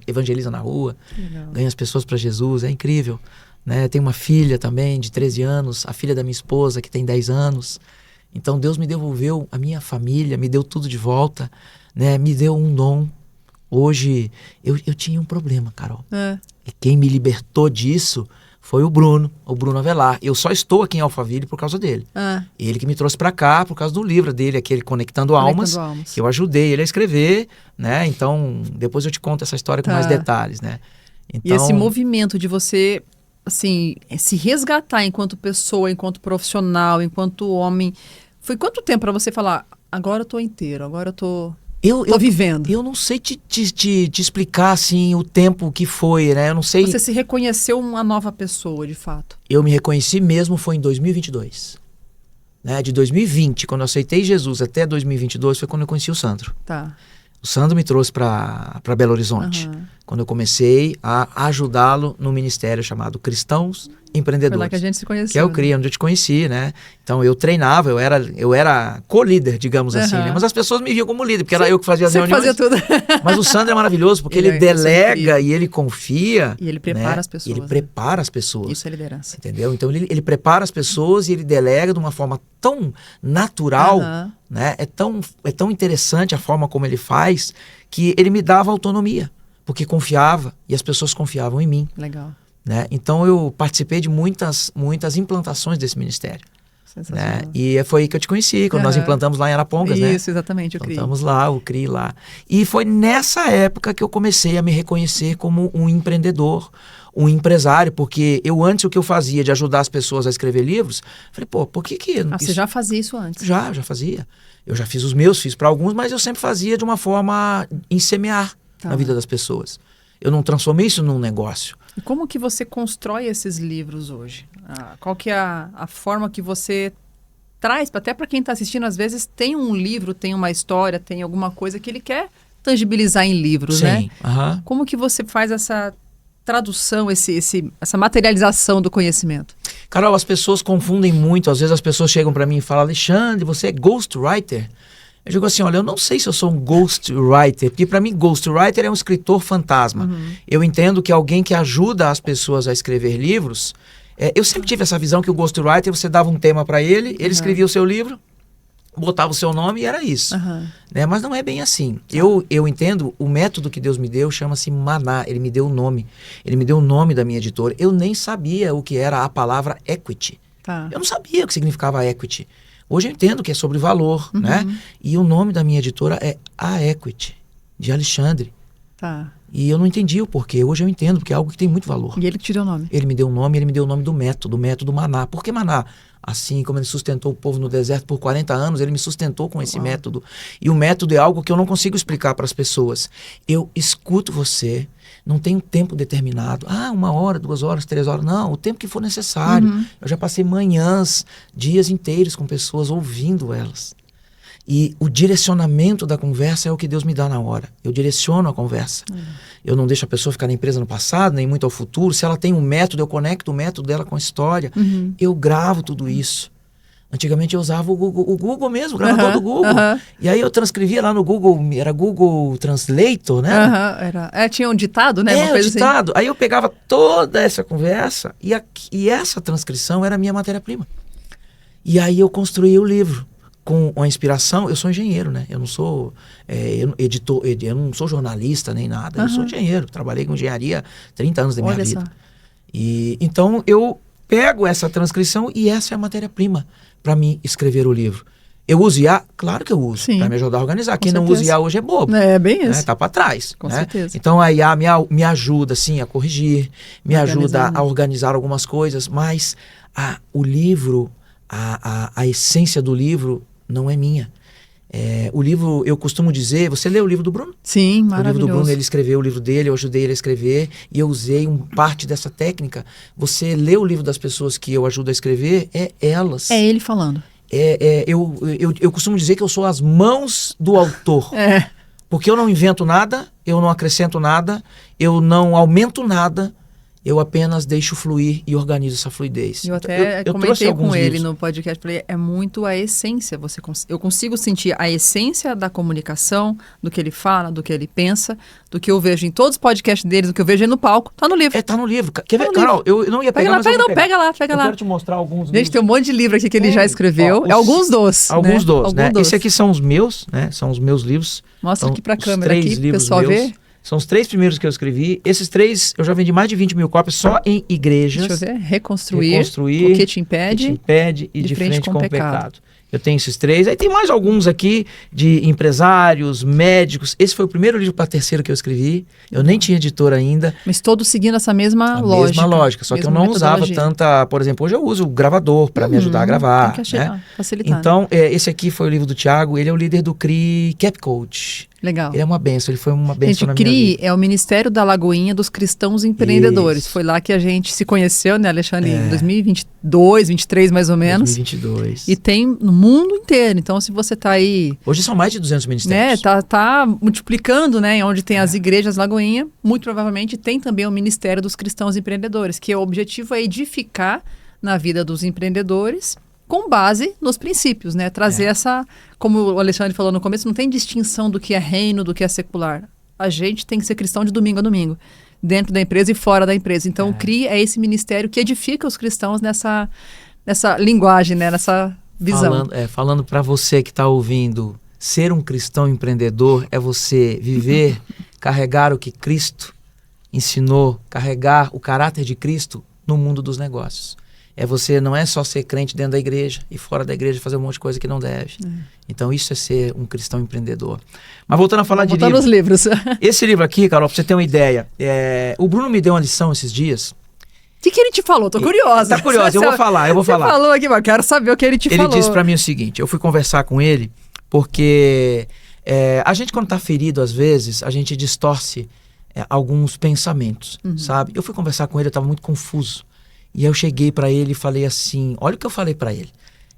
[SPEAKER 1] evangeliza na rua, ganha as pessoas para Jesus, é incrível. Né? Tenho uma filha também de 13 anos, a filha da minha esposa que tem 10 anos. Então Deus me devolveu a minha família, me deu tudo de volta, né? Me deu um dom. Hoje eu tinha um problema, Carol. E quem me libertou disso foi o Bruno Avelar. Eu só estou aqui em Alphaville por causa dele. Ele que me trouxe para cá por causa do livro dele, aquele Conectando Almas, que eu ajudei ele a escrever, né? Então depois eu te conto essa história com mais detalhes, né? Então,
[SPEAKER 2] e esse movimento de você, assim, se resgatar enquanto pessoa, enquanto profissional, enquanto homem, foi quanto tempo para você falar, agora eu tô inteiro, agora eu tô vivendo? Eu
[SPEAKER 1] não sei te explicar, assim, o tempo que foi, né? Eu não sei...
[SPEAKER 2] Você se reconheceu uma nova pessoa, de fato?
[SPEAKER 1] Eu me reconheci mesmo, foi em 2022. Né? De 2020, quando eu aceitei Jesus, até 2022, foi quando eu conheci o Sandro.
[SPEAKER 2] Tá.
[SPEAKER 1] O Sandro me trouxe para Belo Horizonte, quando eu comecei a ajudá-lo no ministério chamado Cristãos Empreendedores.
[SPEAKER 2] Foi lá que a gente se conheceu.
[SPEAKER 1] Que é o CRI, onde eu te conheci, né? Então eu treinava, eu era co-líder, digamos assim, né? Mas as pessoas me viam como líder, porque era eu que fazia as reuniões.
[SPEAKER 2] Fazia tudo.
[SPEAKER 1] Mas o Sandro é maravilhoso, porque ele delega e ele confia.
[SPEAKER 2] E ele prepara, né? As pessoas.
[SPEAKER 1] Ele prepara as pessoas.
[SPEAKER 2] Isso é liderança.
[SPEAKER 1] Entendeu? Então ele prepara as pessoas e ele delega de uma forma tão natural, né? É tão interessante a forma como ele faz, que ele me dava autonomia, porque confiava e as pessoas confiavam em mim.
[SPEAKER 2] Legal.
[SPEAKER 1] Né? Então eu participei de muitas implantações desse ministério. Né? E foi aí que eu te conheci, quando nós implantamos lá em Arapongas.
[SPEAKER 2] Isso, né? Exatamente, o CRI.
[SPEAKER 1] Implantamos lá, o CRI lá. E foi nessa época que eu comecei a me reconhecer como um empreendedor, um empresário, porque o que eu fazia de ajudar as pessoas a escrever livros, falei, por que
[SPEAKER 2] você já fazia isso antes?
[SPEAKER 1] Já fazia. Eu já fiz os meus, fiz para alguns, mas eu sempre fazia de uma forma em semear na vida das pessoas. Eu não transformei isso num negócio.
[SPEAKER 2] E como que você constrói esses livros hoje? Qual que é a forma que você traz, até para quem está assistindo, às vezes tem um livro, tem uma história, tem alguma coisa que ele quer tangibilizar em livros, né? Como que você faz essa tradução, essa materialização do conhecimento?
[SPEAKER 1] Carol, as pessoas confundem muito. Às vezes as pessoas chegam para mim e falam, Alexandre, você é ghostwriter? Eu digo assim, olha, eu não sei se eu sou um ghostwriter, porque para mim ghostwriter é um escritor fantasma. Eu entendo que alguém que ajuda as pessoas a escrever livros, eu sempre tive essa visão que o ghostwriter, você dava um tema para ele escrevia o seu livro, botava o seu nome e era isso. Né? Mas não é bem assim. Eu entendo, o método que Deus me deu chama-se Maná, ele me deu o nome. Ele me deu o nome da minha editora. Eu nem sabia o que era a palavra equity. Eu não sabia o que significava equity. Hoje eu entendo que é sobre valor, né? E o nome da minha editora é A Equity, de Alexandre. E eu não entendi o porquê. Hoje eu entendo, porque é algo que tem muito valor.
[SPEAKER 2] E ele que te deu o nome?
[SPEAKER 1] Ele me deu o nome, ele me deu o nome do método Maná. Por que Maná? Assim como ele sustentou o povo no deserto por 40 anos, ele me sustentou com esse método. E o método é algo que eu não consigo explicar para as pessoas. Eu escuto você, não tenho tempo determinado. 1 hora, 2 horas, 3 horas. Não, o tempo que for necessário. Eu já passei manhãs, dias inteiros com pessoas, ouvindo elas. E o direcionamento da conversa é o que Deus me dá na hora. Eu direciono a conversa. Eu não deixo a pessoa ficar nem presa no passado, nem muito ao futuro. Se ela tem um método, eu conecto o método dela com a história. Eu gravo tudo isso. Antigamente eu usava o Google mesmo, o gravador do Google. E aí eu transcrevia lá no Google, era Google Translator, né?
[SPEAKER 2] Tinha um ditado, né?
[SPEAKER 1] Um ditado. Assim. Aí eu pegava toda essa conversa e essa transcrição era a minha matéria-prima. E aí eu construí o livro. Com a inspiração, eu sou engenheiro, né? Eu não sou editor, eu não sou jornalista nem nada, eu sou engenheiro, trabalhei com engenharia 30 anos da minha vida. E então eu pego essa transcrição e essa é a matéria-prima para mim escrever o livro. Eu uso IA? Claro que eu uso, para me ajudar a organizar. Quem não usa IA hoje é bobo.
[SPEAKER 2] É bem isso.
[SPEAKER 1] Né? Tá para trás.
[SPEAKER 2] Com certeza.
[SPEAKER 1] Então a IA me ajuda, sim, a corrigir, me ajuda a organizar algumas coisas, mas o livro, a essência do livro não é minha. O livro, eu costumo dizer, você leu o livro do Bruno?
[SPEAKER 2] Sim,
[SPEAKER 1] O
[SPEAKER 2] maravilhoso.
[SPEAKER 1] livro do Bruno, ele escreveu o livro dele, eu ajudei ele a escrever e eu usei parte dessa técnica. Você lê o livro das pessoas que eu ajudo a escrever, elas.
[SPEAKER 2] É ele falando.
[SPEAKER 1] Eu costumo dizer que eu sou as mãos do autor. Porque eu não invento nada, eu não acrescento nada, eu não aumento nada, eu apenas deixo fluir e organizo essa fluidez.
[SPEAKER 2] Eu até
[SPEAKER 1] eu
[SPEAKER 2] comentei com ele
[SPEAKER 1] livros.
[SPEAKER 2] no podcast, falei, é muito a essência. Eu consigo sentir a essência da comunicação, do que ele fala, do que ele pensa, do que eu vejo em todos os podcasts deles, do que eu vejo aí no palco. Tá no livro.
[SPEAKER 1] Tá no livro. Quer ver, Carol? Eu não ia pegar,
[SPEAKER 2] Pega lá.
[SPEAKER 1] Eu quero te mostrar alguns livros.
[SPEAKER 2] Gente, tem um monte de livro aqui que ele já escreveu. Alguns dos.
[SPEAKER 1] Alguns dos, né? Esse aqui são os meus, né? São os meus livros.
[SPEAKER 2] Mostra
[SPEAKER 1] são
[SPEAKER 2] aqui pra câmera, aqui, pro pessoal ver.
[SPEAKER 1] São os 3 primeiros que eu escrevi. Esses 3, eu já vendi mais de 20 mil cópias só em igrejas.
[SPEAKER 2] Deixa eu ver. Reconstruir. O que te impede.
[SPEAKER 1] E de frente com o pecado. Eu tenho esses 3. Aí tem mais alguns aqui de empresários, médicos. Esse foi o primeiro livro para terceiro que eu escrevi. Eu nem tinha editor ainda.
[SPEAKER 2] Mas todos seguindo essa mesma lógica.
[SPEAKER 1] Mesma lógica. Só que eu não usava tanta... Por exemplo, hoje eu uso o gravador para me ajudar a gravar.
[SPEAKER 2] Tem que facilitar.
[SPEAKER 1] Então, esse aqui foi o livro do Thiago. Ele é o líder do CRI Cap Coach.
[SPEAKER 2] Legal.
[SPEAKER 1] Ele é uma benção, ele foi uma benção na minha
[SPEAKER 2] CRI
[SPEAKER 1] vida.
[SPEAKER 2] é o Ministério da Lagoinha dos Cristãos Empreendedores. Foi lá que a gente se conheceu, né, Alexandre? Em 2022, 2023 mais ou menos.
[SPEAKER 1] 2022.
[SPEAKER 2] E tem no mundo inteiro. Então, se você tá aí...
[SPEAKER 1] Hoje são mais de 200 ministérios.
[SPEAKER 2] Né, tá multiplicando, né? Onde tem as igrejas Lagoinha, muito provavelmente tem também o Ministério dos Cristãos Empreendedores, que o objetivo é edificar na vida dos empreendedores com base nos princípios, né? Trazer essa, como o Alexandre falou no começo, não tem distinção do que é reino, do que é secular. A gente tem que ser cristão de domingo a domingo, dentro da empresa e fora da empresa. Então, o CRI é esse ministério que edifica os cristãos nessa linguagem, né? Nessa visão.
[SPEAKER 1] Falando para você que está ouvindo, ser um cristão empreendedor é você viver, carregar o que Cristo ensinou, carregar o caráter de Cristo no mundo dos negócios. Você não é só ser crente dentro da igreja e fora da igreja fazer um monte de coisa que não deve. Então isso é ser um cristão empreendedor. Mas voltando a falar de livro.
[SPEAKER 2] Voltando nos livros.
[SPEAKER 1] Esse livro aqui, Carol, pra você ter uma ideia, o Bruno me deu uma lição esses dias.
[SPEAKER 2] O que ele te falou? Tô curiosa.
[SPEAKER 1] Tá curiosa, eu vou falar.
[SPEAKER 2] Você falou aqui, mas eu quero saber o que ele te falou.
[SPEAKER 1] Ele disse pra mim o seguinte, eu fui conversar com ele porque a gente quando tá ferido às vezes, a gente distorce alguns pensamentos, sabe? Eu fui conversar com ele, eu tava muito confuso. E eu cheguei para ele e falei assim, olha o que eu falei para ele.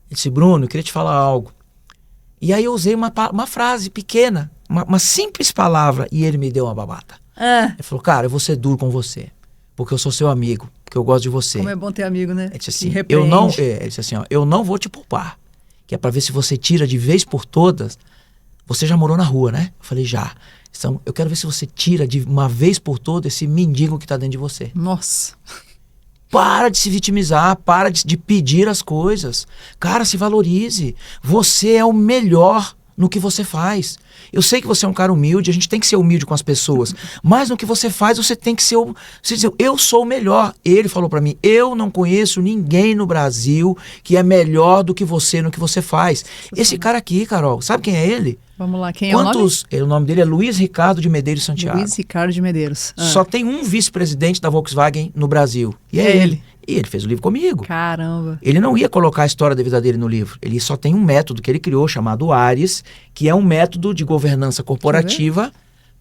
[SPEAKER 1] Ele disse, Bruno, eu queria te falar algo. E aí eu usei uma frase pequena, uma simples palavra, e ele me deu uma babata. Ele falou, cara, eu vou ser duro com você, porque eu sou seu amigo, porque eu gosto de você.
[SPEAKER 2] Como é bom ter amigo, né?
[SPEAKER 1] Ele disse assim, ele disse assim, eu não vou te poupar, que é para ver se você tira de vez por todas. Você já morou na rua, né? Eu falei, já. Então, eu quero ver se você tira de uma vez por todas esse mendigo que tá dentro de você.
[SPEAKER 2] Nossa.
[SPEAKER 1] Para de se vitimizar, para de pedir as coisas. Cara, se valorize. Você é o melhor no que você faz. Eu sei que você é um cara humilde, a gente tem que ser humilde com as pessoas, mas no que você faz você tem que ser você dizer, eu sou o melhor. Ele falou pra mim, eu não conheço ninguém no Brasil que é melhor do que você no que você faz. Esse cara aqui, Carol, sabe quem é ele?
[SPEAKER 2] Vamos lá, quem é o nome?
[SPEAKER 1] O nome dele é Luiz Ricardo de Medeiros Santiago.
[SPEAKER 2] Luiz Ricardo de Medeiros.
[SPEAKER 1] Só tem um vice-presidente da Volkswagen no Brasil. E é ele. E ele fez o livro comigo.
[SPEAKER 2] Caramba.
[SPEAKER 1] Ele não ia colocar a história da vida dele no livro. Ele só tem um método que ele criou chamado ARES, que é um método de governança corporativa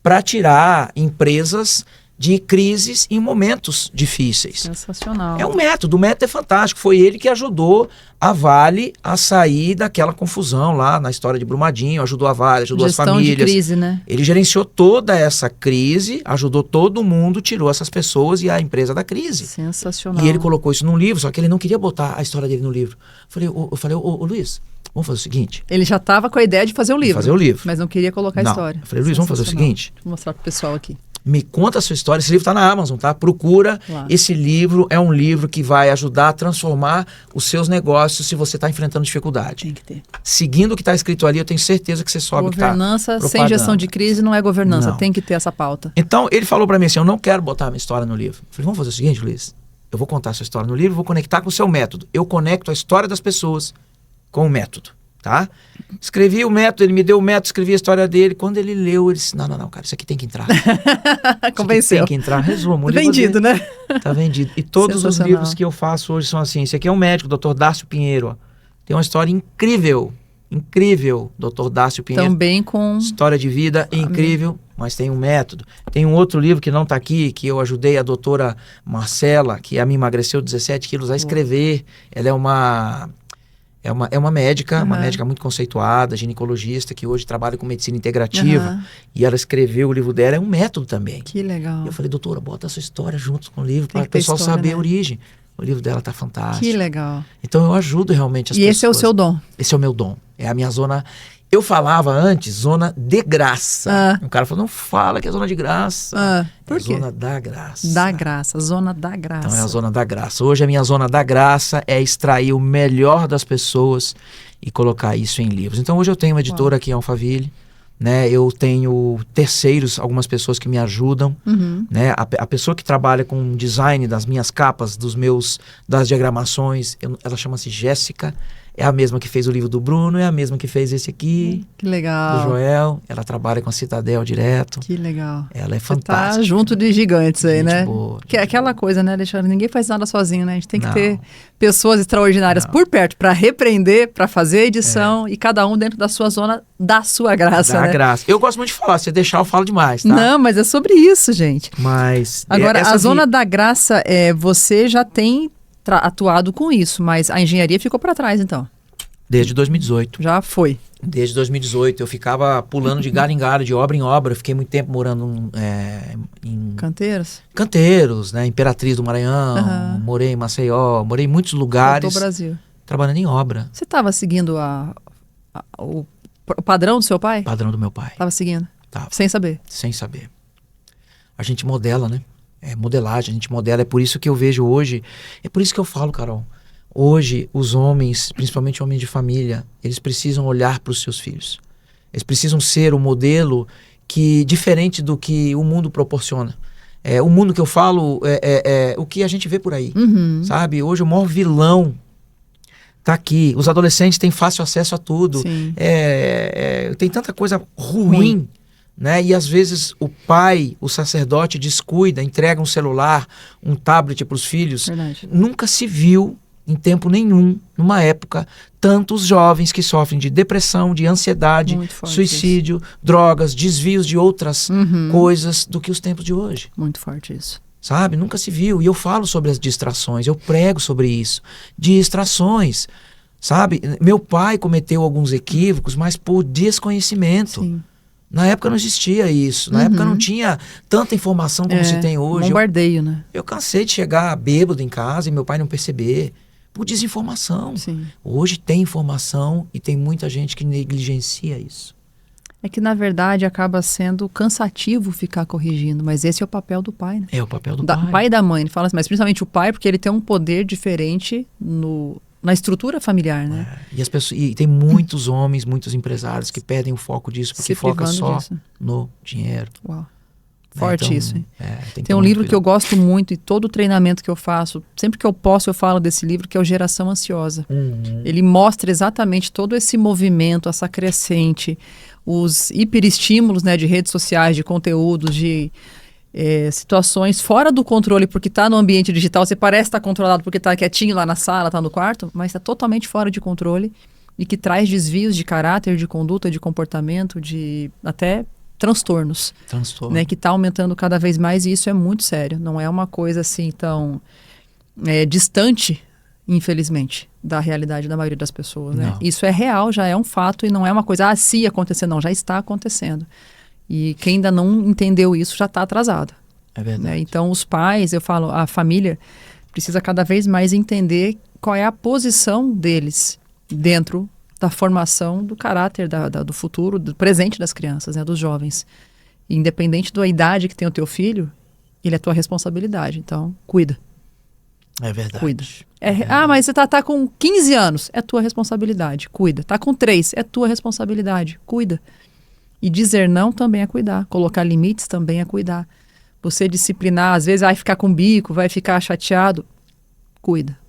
[SPEAKER 1] para tirar empresas de crises em momentos difíceis.
[SPEAKER 2] Sensacional.
[SPEAKER 1] É um método, o método é fantástico. Foi ele que ajudou a Vale a sair daquela confusão lá na história de Brumadinho, ajudou a Vale, ajudou as famílias.
[SPEAKER 2] Gestão de crise, né?
[SPEAKER 1] Ele gerenciou toda essa crise, ajudou todo mundo, tirou essas pessoas e a empresa da crise.
[SPEAKER 2] Sensacional.
[SPEAKER 1] E ele colocou isso num livro, só que ele não queria botar a história dele no livro. Eu falei, ô Luiz, vamos fazer o seguinte.
[SPEAKER 2] Ele já estava com a ideia de fazer o livro.
[SPEAKER 1] Fazer o livro.
[SPEAKER 2] Mas não queria colocar a história.
[SPEAKER 1] Eu falei, Luiz, vamos fazer o seguinte.
[SPEAKER 2] Vou mostrar pro pessoal aqui.
[SPEAKER 1] Me conta a sua história. Esse livro está na Amazon, tá? Procura.
[SPEAKER 2] Claro.
[SPEAKER 1] Esse livro é um livro que vai ajudar a transformar os seus negócios se você está enfrentando dificuldade.
[SPEAKER 2] Tem que ter.
[SPEAKER 1] Seguindo o que está escrito ali, eu tenho certeza que você sobe o que está
[SPEAKER 2] governança sem gestão de crise não é governança.
[SPEAKER 1] Não.
[SPEAKER 2] Tem que ter essa pauta.
[SPEAKER 1] Então, ele falou para mim assim, eu não quero botar a minha história no livro. Eu falei, vamos fazer o seguinte, Luiz. Eu vou contar a sua história no livro, vou conectar com o seu método. Eu conecto a história das pessoas com o método. Tá? Escrevi o método, ele me deu o método, escrevi a história dele. Quando ele leu, ele disse, não, cara, isso aqui tem que entrar.
[SPEAKER 2] Convenceu.
[SPEAKER 1] Tem que entrar, resumo.
[SPEAKER 2] Vendido, né?
[SPEAKER 1] Tá vendido. E todos os livros que eu faço hoje são assim. Esse aqui é um médico, o Dr. Dácio Pinheiro. Ó. Tem uma história incrível. incrível, Dr. Dácio Pinheiro.
[SPEAKER 2] Também com...
[SPEAKER 1] História de vida, incrível, mas tem um método. Tem um outro livro que não está aqui, que eu ajudei a doutora Marcela, que me emagreceu 17 quilos, a escrever. Ela é uma médica, uma médica muito conceituada, ginecologista, que hoje trabalha com medicina integrativa. E ela escreveu o livro dela, é um método também.
[SPEAKER 2] Que legal.
[SPEAKER 1] E eu falei, doutora, bota a sua história junto com o livro, para o pessoal saber a origem. O livro dela tá fantástico.
[SPEAKER 2] Que legal.
[SPEAKER 1] Então eu ajudo realmente as pessoas.
[SPEAKER 2] E esse é o seu dom?
[SPEAKER 1] Esse é o meu dom. É a minha zona... Eu falava antes zona de graça. O cara falou, não fala que é zona de graça.
[SPEAKER 2] Por quê?
[SPEAKER 1] Zona da graça.
[SPEAKER 2] Da graça, zona da graça.
[SPEAKER 1] Então é a zona da graça. Hoje a minha zona da graça é extrair o melhor das pessoas e colocar isso em livros. Então hoje eu tenho uma editora aqui em Alphaville, né? Eu tenho terceiros, algumas pessoas que me ajudam, né? A pessoa que trabalha com design das minhas capas, das diagramações, ela chama-se Jéssica. É a mesma que fez o livro do Bruno, é a mesma que fez esse aqui.
[SPEAKER 2] Que legal.
[SPEAKER 1] Do Joel. Ela trabalha com a Citadel direto.
[SPEAKER 2] Que legal.
[SPEAKER 1] Ela é fantástica.
[SPEAKER 2] Tá junto de gigantes aí, né?
[SPEAKER 1] Boa,
[SPEAKER 2] que é aquela coisa, né, Alexandre? Ninguém faz nada sozinho, né? A gente tem que
[SPEAKER 1] Não.
[SPEAKER 2] ter pessoas extraordinárias por perto para repreender, para fazer a edição e cada um dentro da sua zona, da sua graça,
[SPEAKER 1] Da
[SPEAKER 2] né?
[SPEAKER 1] graça. Eu gosto muito de falar. Se deixar, eu falo demais, tá?
[SPEAKER 2] Não, mas é sobre isso, gente.
[SPEAKER 1] Mas...
[SPEAKER 2] Agora, a zona da graça, você já tem atuado com isso, mas a engenharia ficou para trás, então.
[SPEAKER 1] Desde 2018.
[SPEAKER 2] Já foi.
[SPEAKER 1] Desde 2018. Eu ficava pulando de galho em galho, de obra em obra. Fiquei muito tempo morando em... Canteiros, né? Imperatriz do Maranhão. Morei em Maceió. Morei em muitos lugares.
[SPEAKER 2] Voltou ao Brasil.
[SPEAKER 1] Trabalhando em obra.
[SPEAKER 2] Você estava seguindo o padrão do seu pai?
[SPEAKER 1] Padrão do meu pai.
[SPEAKER 2] Estava seguindo?
[SPEAKER 1] Tava.
[SPEAKER 2] Sem saber?
[SPEAKER 1] Sem saber. A gente modela, né? É modelagem, a gente modela. É por isso que eu vejo hoje... É por isso que eu falo, Carol. Hoje, os homens, principalmente homens de família, eles precisam olhar para os seus filhos. Eles precisam ser o modelo diferente do que o mundo proporciona. O mundo que eu falo é o que a gente vê por aí, sabe? Hoje o maior vilão tá aqui. Os adolescentes têm fácil acesso a tudo. Tem tanta coisa ruim, né? E às vezes o pai, o sacerdote, descuida, entrega um celular, um tablet para os filhos.
[SPEAKER 2] Verdade.
[SPEAKER 1] Nunca se viu em tempo nenhum, numa época, tantos jovens que sofrem de depressão, de ansiedade, suicídio, drogas, desvios de outras coisas do que os tempos de hoje.
[SPEAKER 2] Muito forte isso.
[SPEAKER 1] Sabe? Nunca se viu. E eu falo sobre as distrações, eu prego sobre isso. Distrações, sabe? Meu pai cometeu alguns equívocos, mas por desconhecimento.
[SPEAKER 2] Sim.
[SPEAKER 1] Na época não existia isso. Na época não tinha tanta informação como se tem hoje.
[SPEAKER 2] Bombardeio, né?
[SPEAKER 1] Eu cansei de chegar bêbado em casa e meu pai não perceber. Por desinformação.
[SPEAKER 2] Sim.
[SPEAKER 1] Hoje tem informação e tem muita gente que negligencia isso.
[SPEAKER 2] É que, na verdade, acaba sendo cansativo ficar corrigindo, mas esse é o papel do pai, né?
[SPEAKER 1] É o papel do pai.
[SPEAKER 2] O pai e da mãe, ele fala assim, mas principalmente o pai, porque ele tem um poder diferente na estrutura familiar, né?
[SPEAKER 1] E tem muitos homens, muitos empresários que perdem o foco disso, porque foca só no dinheiro.
[SPEAKER 2] Uau. Forte
[SPEAKER 1] então,
[SPEAKER 2] isso, hein?
[SPEAKER 1] Tem
[SPEAKER 2] um livro que eu gosto muito e todo o treinamento que eu faço, sempre que eu posso eu falo desse livro, que é o Geração Ansiosa. Ele mostra exatamente todo esse movimento, essa crescente, os hiperestímulos, né, de redes sociais, de conteúdos, de situações fora do controle, porque está no ambiente digital, você parece estar controlado porque está quietinho lá na sala, está no quarto, mas está totalmente fora de controle e que traz desvios de caráter, de conduta, de comportamento, de até transtornos, né, que está aumentando cada vez mais, e isso é muito sério. Não é uma coisa assim tão distante, infelizmente, da realidade da maioria das pessoas. Né? Isso é real, já é um fato, e não é uma coisa, se acontecer, não, já está acontecendo. E quem ainda não entendeu isso já está atrasado.
[SPEAKER 1] É verdade.
[SPEAKER 2] Né? Então, os pais, eu falo, a família precisa cada vez mais entender qual é a posição deles dentro da formação do caráter, do futuro, do presente das crianças, né, dos jovens. E independente da idade que tem o teu filho, ele é tua responsabilidade. Então, cuida.
[SPEAKER 1] É verdade.
[SPEAKER 2] Cuida. Mas você tá com 15 anos, é tua responsabilidade. Cuida. Tá com 3, é tua responsabilidade. Cuida. E dizer não também é cuidar. Colocar limites também é cuidar. Você disciplinar, às vezes vai ficar com bico, vai ficar chateado. Cuida.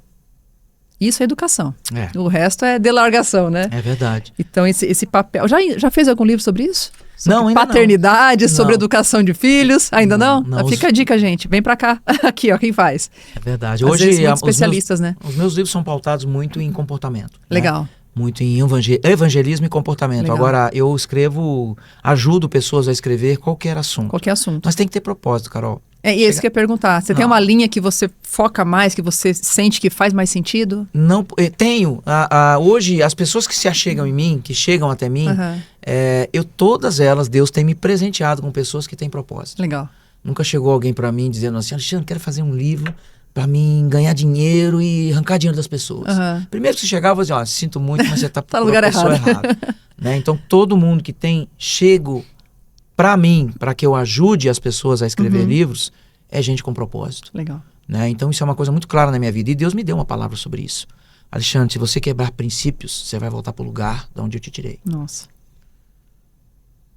[SPEAKER 2] Isso é educação. O resto é delargação, né?
[SPEAKER 1] É verdade.
[SPEAKER 2] Então, esse papel... Já fez algum livro sobre isso?
[SPEAKER 1] Sobre
[SPEAKER 2] ainda paternidade,
[SPEAKER 1] não.
[SPEAKER 2] sobre educação de filhos? Ainda não?
[SPEAKER 1] Não.
[SPEAKER 2] Fica a dica, gente. Vem pra cá. Aqui, ó, quem faz.
[SPEAKER 1] É verdade.
[SPEAKER 2] Às
[SPEAKER 1] Hoje,
[SPEAKER 2] vezes, especialistas, né?
[SPEAKER 1] Os meus livros são pautados muito em comportamento.
[SPEAKER 2] Legal.
[SPEAKER 1] Né? muito em evangelismo e comportamento.
[SPEAKER 2] Legal.
[SPEAKER 1] Agora, eu ajudo pessoas a escrever qualquer assunto.
[SPEAKER 2] Qualquer assunto.
[SPEAKER 1] Mas tem que ter propósito, Carol.
[SPEAKER 2] E é isso que eu ia perguntar. Você tem uma linha que você foca mais, que você sente que faz mais sentido?
[SPEAKER 1] Não, tenho. Hoje, as pessoas que se achegam em mim, que chegam até mim, todas elas, Deus tem me presenteado com pessoas que têm propósito.
[SPEAKER 2] Legal.
[SPEAKER 1] Nunca chegou alguém para mim dizendo assim, Alexandre, quero fazer um livro para mim ganhar dinheiro e arrancar dinheiro das pessoas. Primeiro que você chegava, você dizia, sinto muito, mas você está
[SPEAKER 2] no lugar errado.
[SPEAKER 1] Né? Então, todo mundo que chego para mim, para que eu ajude as pessoas a escrever livros, é gente com propósito.
[SPEAKER 2] Legal.
[SPEAKER 1] Né? Então, isso é uma coisa muito clara na minha vida. E Deus me deu uma palavra sobre isso. Alexandre, se você quebrar princípios, você vai voltar para o lugar de onde eu te tirei.
[SPEAKER 2] Nossa.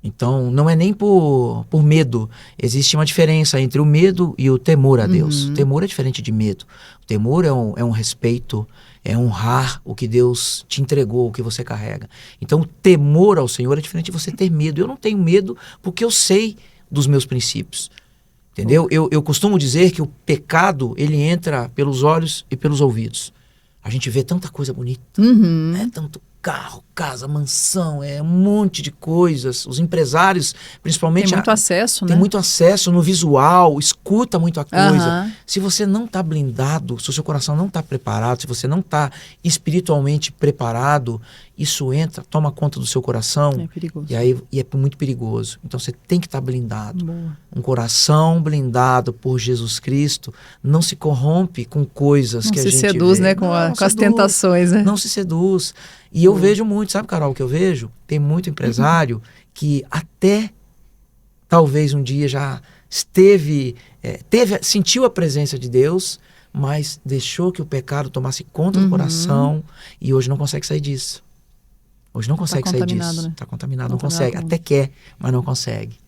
[SPEAKER 1] Então, não é nem por medo. Existe uma diferença entre o medo e o temor a Deus. O temor é diferente de medo. O temor é um respeito, é honrar o que Deus te entregou, o que você carrega. Então, o temor ao Senhor é diferente de você ter medo. Eu não tenho medo porque eu sei dos meus princípios. Entendeu? Eu costumo dizer que o pecado, ele entra pelos olhos e pelos ouvidos. A gente vê tanta coisa bonita, né? Tanto carro, casa, mansão, um monte de coisas. Os empresários, principalmente...
[SPEAKER 2] Tem muito acesso, né?
[SPEAKER 1] Tem muito acesso no visual, escuta muita coisa. Se você não está blindado, se o seu coração não está preparado, se você não está espiritualmente preparado, isso entra, toma conta do seu coração.
[SPEAKER 2] É perigoso.
[SPEAKER 1] E é muito perigoso. Então você tem que estar blindado.
[SPEAKER 2] Boa.
[SPEAKER 1] Um coração blindado por Jesus Cristo não se corrompe com coisas que a gente vê.
[SPEAKER 2] Não se seduz, né? Com as tentações, né?
[SPEAKER 1] Não se seduz. E eu vejo muito, sabe, Carol, o que eu vejo? Tem muito empresário que até talvez um dia já sentiu a presença de Deus, mas deixou que o pecado tomasse conta do coração e hoje não consegue sair disso. Hoje não consegue sair disso. Está contaminado, não consegue. Até quer, mas não consegue.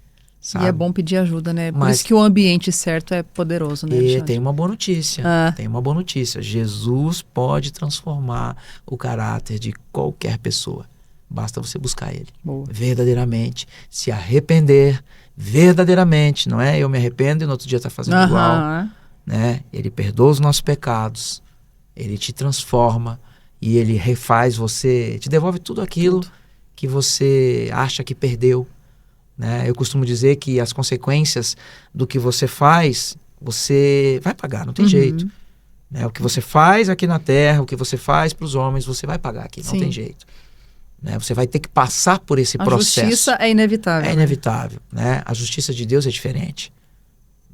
[SPEAKER 1] Sabe?
[SPEAKER 2] E é bom pedir ajuda, né? Por isso que o ambiente certo é poderoso, né?
[SPEAKER 1] E tem uma boa notícia. Tem uma boa notícia. Jesus pode transformar o caráter de qualquer pessoa. Basta você buscar ele.
[SPEAKER 2] Boa.
[SPEAKER 1] Verdadeiramente. Se arrepender verdadeiramente. Não é eu me arrependo e no outro dia está fazendo igual. Né? Ele perdoa os nossos pecados. Ele te transforma. E ele refaz você. Te devolve tudo aquilo que você acha que perdeu. Né? Eu costumo dizer que as consequências do que você faz, você vai pagar, não tem jeito. Né? O que você faz aqui na terra, o que você faz para os homens, você vai pagar aqui, não tem jeito. Né? Você vai ter que passar por esse processo. A justiça
[SPEAKER 2] é inevitável.
[SPEAKER 1] É inevitável. Né? A justiça de Deus é diferente.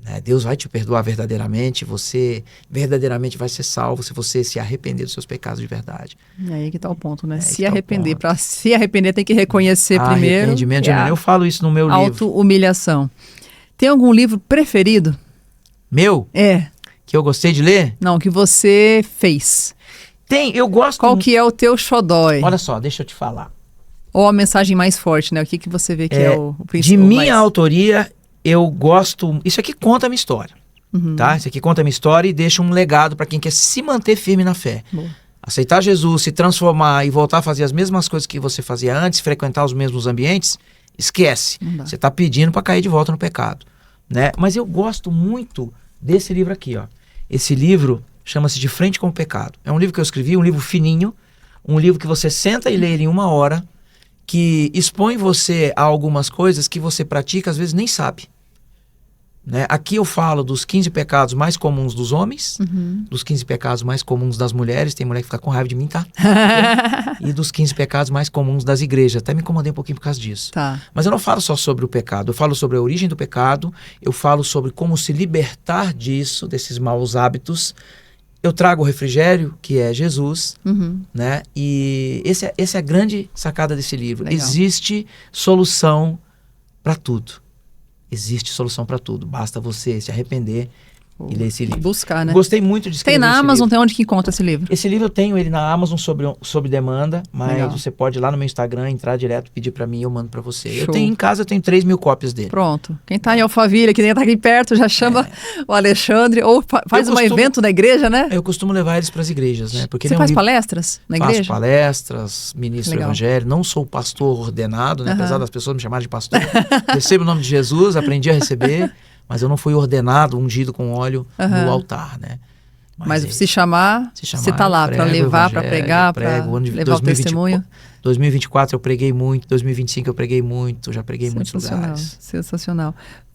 [SPEAKER 1] Né? Deus vai te perdoar verdadeiramente, você verdadeiramente vai ser salvo se você se arrepender dos seus pecados de verdade.
[SPEAKER 2] E aí que tá o ponto, né? Se arrepender. Para se arrepender tem que reconhecer primeiro.
[SPEAKER 1] Arrependimento, eu falo isso no meu livro.
[SPEAKER 2] Auto-humilhação. Tem algum livro preferido?
[SPEAKER 1] Meu? Que eu gostei de ler?
[SPEAKER 2] Não, que você fez.
[SPEAKER 1] Eu gosto...
[SPEAKER 2] Qual que é o teu xodói?
[SPEAKER 1] Olha só, deixa eu te falar.
[SPEAKER 2] Ou a mensagem mais forte, né? O que você vê que é o principal?
[SPEAKER 1] De minha autoria... Eu gosto... Isso aqui conta a minha história, tá? Isso aqui conta a minha história e deixa um legado para quem quer se manter firme na fé.
[SPEAKER 2] Boa.
[SPEAKER 1] Aceitar Jesus, se transformar e voltar a fazer as mesmas coisas que você fazia antes, frequentar os mesmos ambientes, esquece. Você está pedindo para cair de volta no pecado, né? Mas eu gosto muito desse livro aqui, ó. Esse livro chama-se De Frente com o Pecado. É um livro que eu escrevi, um livro fininho, um livro que você senta e lê ele em 1 hora, que expõe você a algumas coisas que você pratica, às vezes nem sabe. Né? Aqui eu falo dos 15 pecados mais comuns dos homens, dos 15 pecados mais comuns das mulheres, tem mulher que fica com raiva de mim, tá? E dos 15 pecados mais comuns das igrejas. Até me incomodei um pouquinho por causa disso.
[SPEAKER 2] Tá.
[SPEAKER 1] Mas eu não falo só sobre o pecado, eu falo sobre a origem do pecado, eu falo sobre como se libertar disso, desses maus hábitos. Eu trago o refrigério, que é Jesus, né? E essa é a grande sacada desse livro.
[SPEAKER 2] Legal.
[SPEAKER 1] Existe solução para tudo. Existe solução para tudo. Basta você se arrepender e ler esse livro.
[SPEAKER 2] Buscar, né?
[SPEAKER 1] Gostei muito de escrever.
[SPEAKER 2] Tem na
[SPEAKER 1] esse
[SPEAKER 2] Amazon,
[SPEAKER 1] livro.
[SPEAKER 2] tem onde que encontra esse livro?
[SPEAKER 1] Esse livro eu tenho ele na Amazon sob demanda, mas
[SPEAKER 2] Legal.
[SPEAKER 1] você pode ir lá no meu Instagram, entrar direto, pedir para mim e eu mando para você.
[SPEAKER 2] Show.
[SPEAKER 1] Eu tenho em casa, eu tenho 3.000 cópias dele.
[SPEAKER 2] Pronto. Quem tá em Alphaville, que tá aqui perto, já chama o Alexandre, ou faz um evento na igreja, né?
[SPEAKER 1] Eu costumo levar eles para as igrejas, né? Porque
[SPEAKER 2] você faz palestras na igreja?
[SPEAKER 1] Faço palestras, ministro evangelho, não sou pastor ordenado, né? Apesar das pessoas me chamarem de pastor. Recebo o nome de Jesus, aprendi a receber, mas eu não fui ordenado, ungido com óleo no altar, né?
[SPEAKER 2] Mas se chamar, você está lá para levar, para pregar, para levar o testemunho.
[SPEAKER 1] 2024 eu preguei muito, 2025 eu preguei muito, já preguei em muitos lugares.
[SPEAKER 2] Sensacional.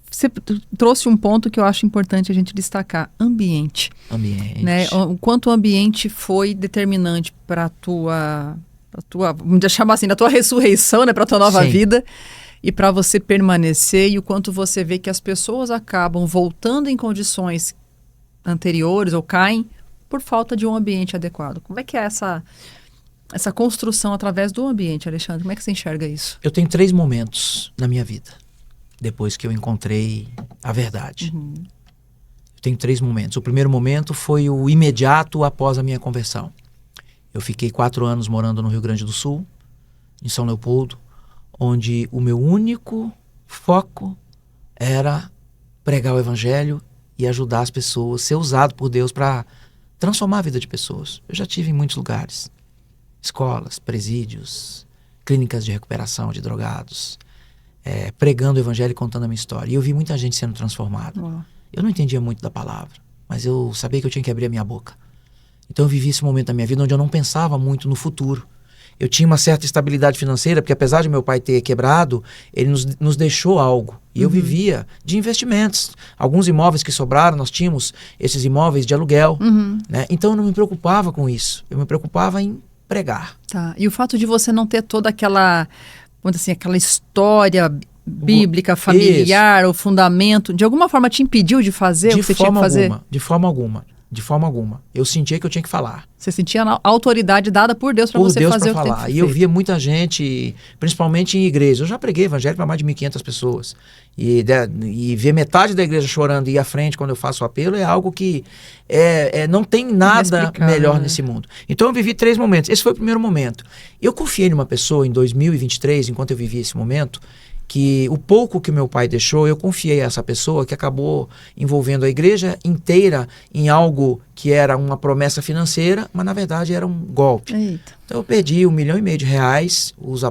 [SPEAKER 2] Você trouxe um ponto que eu acho importante a gente destacar, ambiente.
[SPEAKER 1] Ambiente.
[SPEAKER 2] Né? O quanto o ambiente foi determinante para a tua, vamos chamar assim, da tua ressurreição, né? Para a tua nova vida. E para você permanecer, e o quanto você vê que as pessoas acabam voltando em condições anteriores ou caem por falta de um ambiente adequado. Como é que é essa construção através do ambiente, Alexandre? Como é que você enxerga isso?
[SPEAKER 1] Eu tenho 3 momentos na minha vida, depois que eu encontrei a verdade. Eu tenho 3 momentos. O primeiro momento foi o imediato após a minha conversão. Eu fiquei 4 anos morando no Rio Grande do Sul, em São Leopoldo, onde o meu único foco era pregar o evangelho e ajudar as pessoas, ser usado por Deus para transformar a vida de pessoas. Eu já estive em muitos lugares, escolas, presídios, clínicas de recuperação de drogados, pregando o evangelho e contando a minha história. E eu vi muita gente sendo transformada. Eu não entendia muito da palavra, mas eu sabia que eu tinha que abrir a minha boca. Então eu vivi esse momento da minha vida onde eu não pensava muito no futuro. Eu tinha uma certa estabilidade financeira, porque apesar de meu pai ter quebrado, ele nos deixou algo. E eu vivia de investimentos. Alguns imóveis que sobraram, nós tínhamos esses imóveis de aluguel. Né? Então eu não me preocupava com isso. Eu me preocupava em pregar.
[SPEAKER 2] Tá. E o fato de você não ter toda aquela, vamos dizer assim, aquela história bíblica, familiar, o fundamento, de alguma forma te impediu de fazer o que você tinha que fazer?
[SPEAKER 1] De forma alguma. De forma alguma. Eu sentia que eu tinha que falar.
[SPEAKER 2] Você sentia a autoridade dada por Deus para você fazer o que tem que ser feito.
[SPEAKER 1] E eu via muita gente, principalmente em igrejas. Eu já preguei evangelho para mais de 1.500 pessoas. E ver metade da igreja chorando e ir à frente quando eu faço o apelo é algo que não tem nada melhor nesse mundo. Então eu vivi 3 momentos. Esse foi o primeiro momento. Eu confiei numa pessoa em 2023, enquanto eu vivia esse momento, que o pouco que meu pai deixou, eu confiei a essa pessoa que acabou envolvendo a igreja inteira em algo que era uma promessa financeira, mas na verdade era um golpe.
[SPEAKER 2] Eita.
[SPEAKER 1] Então eu perdi R$1,5 milhão,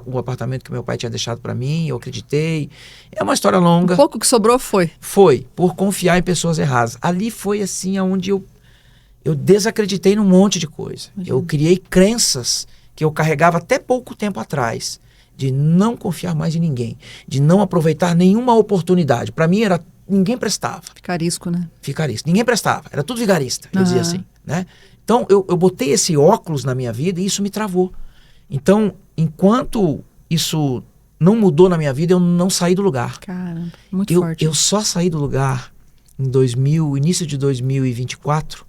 [SPEAKER 1] o apartamento que meu pai tinha deixado para mim, eu acreditei. É uma história longa.
[SPEAKER 2] O pouco que sobrou foi?
[SPEAKER 1] Foi, por confiar em pessoas erradas. Ali foi assim onde eu desacreditei num monte de coisa. Eu criei crenças que eu carregava até pouco tempo atrás, de não confiar mais em ninguém, de não aproveitar nenhuma oportunidade. Para mim era, ninguém prestava.
[SPEAKER 2] Ficarisco, né?
[SPEAKER 1] Ficarista. Ninguém prestava, era tudo vigarista, eu dizia assim, né? Então eu botei esse óculos na minha vida e isso me travou. Então, enquanto isso não mudou na minha vida, eu não saí do lugar.
[SPEAKER 2] Caramba, muito forte.
[SPEAKER 1] Eu só saí do lugar em início de 2024,